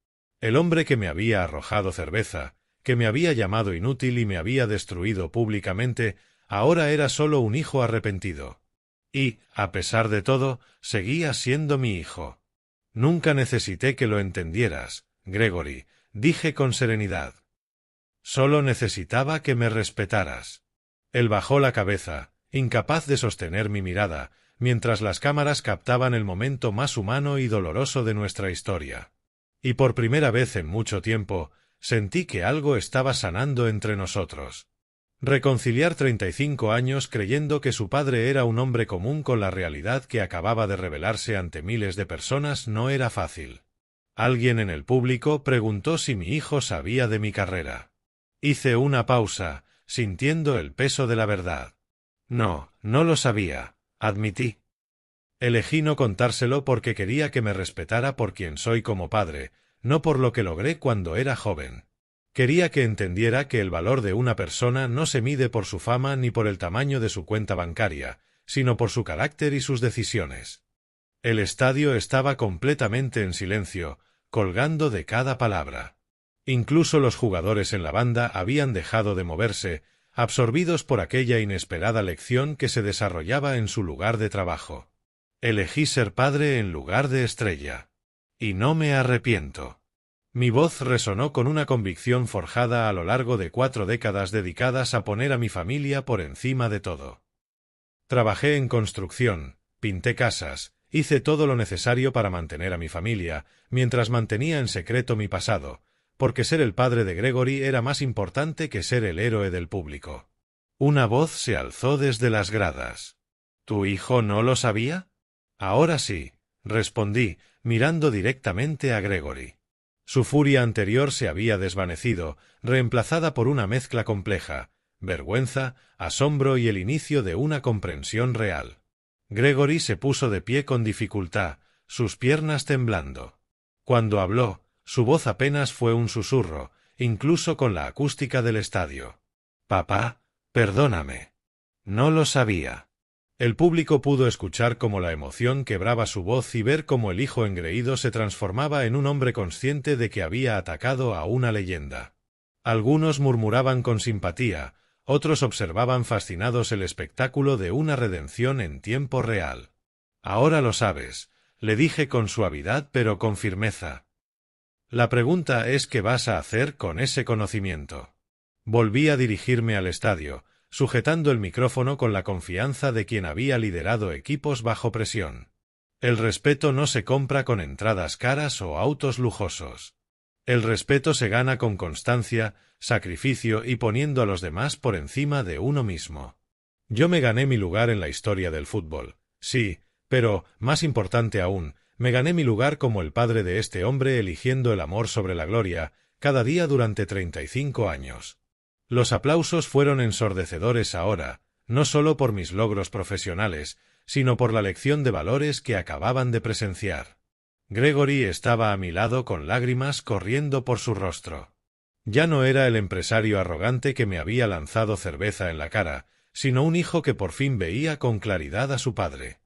El hombre que me había arrojado cerveza, que me había llamado inútil y me había destruido públicamente, ahora era solo un hijo arrepentido. Y, a pesar de todo, seguía siendo mi hijo. Nunca necesité que lo entendieras, Gregory, dije con serenidad. Solo necesitaba que me respetaras. Él bajó la cabeza, incapaz de sostener mi mirada, mientras las cámaras captaban el momento más humano y doloroso de nuestra historia. Y por primera vez en mucho tiempo, sentí que algo estaba sanando entre nosotros. Reconciliar 35 años creyendo que su padre era un hombre común con la realidad que acababa de revelarse ante miles de personas no era fácil. Alguien en el público preguntó si mi hijo sabía de mi carrera. Hice una pausa, sintiendo el peso de la verdad. No, no lo sabía, admití. Elegí no contárselo porque quería que me respetara por quien soy como padre, no por lo que logré cuando era joven. Quería que entendiera que el valor de una persona no se mide por su fama ni por el tamaño de su cuenta bancaria, sino por su carácter y sus decisiones. El estadio estaba completamente en silencio, colgando de cada palabra. Incluso los jugadores en la banda habían dejado de moverse, absorbidos por aquella inesperada lección que se desarrollaba en su lugar de trabajo. Elegí ser padre en lugar de estrella. Y no me arrepiento. Mi voz resonó con una convicción forjada a lo largo de 4 décadas dedicadas a poner a mi familia por encima de todo. Trabajé en construcción, pinté casas, hice todo lo necesario para mantener a mi familia, mientras mantenía en secreto mi pasado, porque ser el padre de Gregory era más importante que ser el héroe del público. Una voz se alzó desde las gradas. ¿Tu hijo no lo sabía? Ahora sí, respondí, mirando directamente a Gregory. Su furia anterior se había desvanecido, reemplazada por una mezcla compleja, vergüenza, asombro y el inicio de una comprensión real. Gregory se puso de pie con dificultad, sus piernas temblando. Cuando habló, su voz apenas fue un susurro, incluso con la acústica del estadio. «Papá, perdóname. No lo sabía». El público pudo escuchar cómo la emoción quebraba su voz y ver cómo el hijo engreído se transformaba en un hombre consciente de que había atacado a una leyenda. Algunos murmuraban con simpatía, otros observaban fascinados el espectáculo de una redención en tiempo real. «Ahora lo sabes», le dije con suavidad pero con firmeza. «La pregunta es ¿qué vas a hacer con ese conocimiento?». Volví a dirigirme al estadio, sujetando el micrófono con la confianza de quien había liderado equipos bajo presión. El respeto no se compra con entradas caras o autos lujosos. El respeto se gana con constancia, sacrificio y poniendo a los demás por encima de uno mismo. Yo me gané mi lugar en la historia del fútbol, sí, pero, más importante aún, me gané mi lugar como el padre de este hombre eligiendo el amor sobre la gloria, cada día durante 35 años. Los aplausos fueron ensordecedores ahora, no solo por mis logros profesionales, sino por la lección de valores que acababan de presenciar. Gregory estaba a mi lado con lágrimas corriendo por su rostro. Ya no era el empresario arrogante que me había lanzado cerveza en la cara, sino un hijo que por fin veía con claridad a su padre.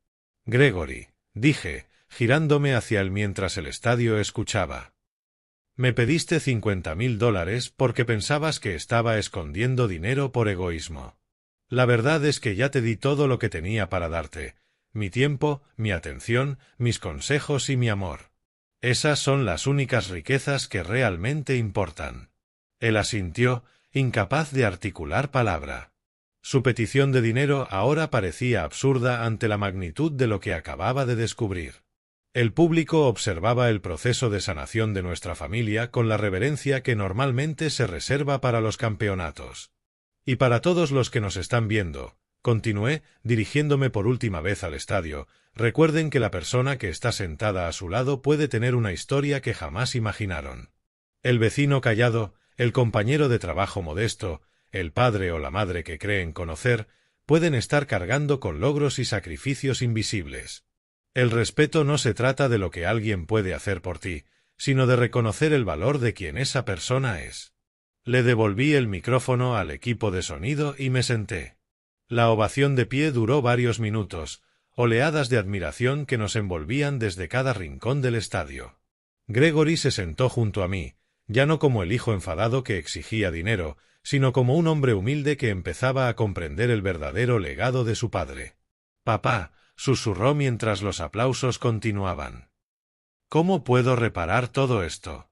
«Gregory», dije, girándome hacia él mientras el estadio escuchaba. «Me pediste $50,000 porque pensabas que estaba escondiendo dinero por egoísmo. La verdad es que ya te di todo lo que tenía para darte, mi tiempo, mi atención, mis consejos y mi amor. Esas son las únicas riquezas que realmente importan». Él asintió, incapaz de articular palabra. Su petición de dinero ahora parecía absurda ante la magnitud de lo que acababa de descubrir. El público observaba el proceso de sanación de nuestra familia con la reverencia que normalmente se reserva para los campeonatos. Y para todos los que nos están viendo, continué, dirigiéndome por última vez al estadio, recuerden que la persona que está sentada a su lado puede tener una historia que jamás imaginaron. El vecino callado, el compañero de trabajo modesto, el padre o la madre que creen conocer, pueden estar cargando con logros y sacrificios invisibles. El respeto no se trata de lo que alguien puede hacer por ti, sino de reconocer el valor de quien esa persona es. Le devolví el micrófono al equipo de sonido y me senté. La ovación de pie duró varios minutos, oleadas de admiración que nos envolvían desde cada rincón del estadio. Gregory se sentó junto a mí, ya no como el hijo enfadado que exigía dinero, sino como un hombre humilde que empezaba a comprender el verdadero legado de su padre. «Papá», susurró mientras los aplausos continuaban. «¿Cómo puedo reparar todo esto?»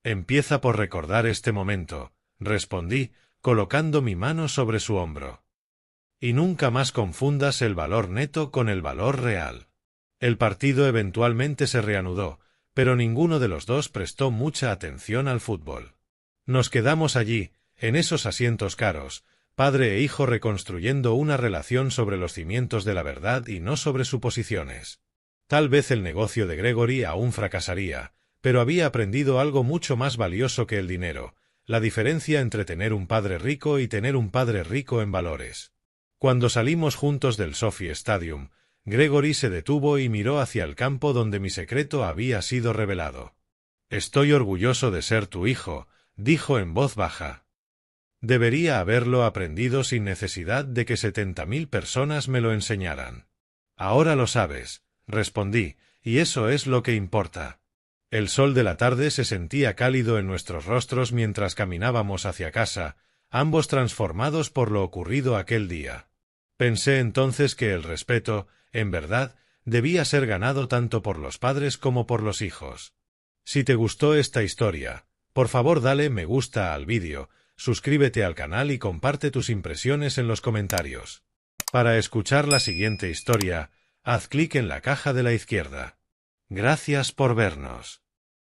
«Empieza por recordar este momento», respondí, colocando mi mano sobre su hombro. «Y nunca más confundas el valor neto con el valor real». El partido eventualmente se reanudó, pero ninguno de los dos prestó mucha atención al fútbol. Nos quedamos allí, en esos asientos caros, padre e hijo reconstruyendo una relación sobre los cimientos de la verdad y no sobre suposiciones. Tal vez el negocio de Gregory aún fracasaría, pero había aprendido algo mucho más valioso que el dinero, la diferencia entre tener un padre rico y tener un padre rico en valores. Cuando salimos juntos del Sophie Stadium, Gregory se detuvo y miró hacia el campo donde mi secreto había sido revelado. «Estoy orgulloso de ser tu hijo», dijo en voz baja. «Debería haberlo aprendido sin necesidad de que 70.000 personas me lo enseñaran». «Ahora lo sabes», respondí, «y eso es lo que importa». El sol de la tarde se sentía cálido en nuestros rostros mientras caminábamos hacia casa, ambos transformados por lo ocurrido aquel día. Pensé entonces que el respeto, en verdad, debía ser ganado tanto por los padres como por los hijos. Si te gustó esta historia, por favor dale me gusta al vídeo, suscríbete al canal y comparte tus impresiones en los comentarios. Para escuchar la siguiente historia, haz clic en la caja de la izquierda. Gracias por vernos.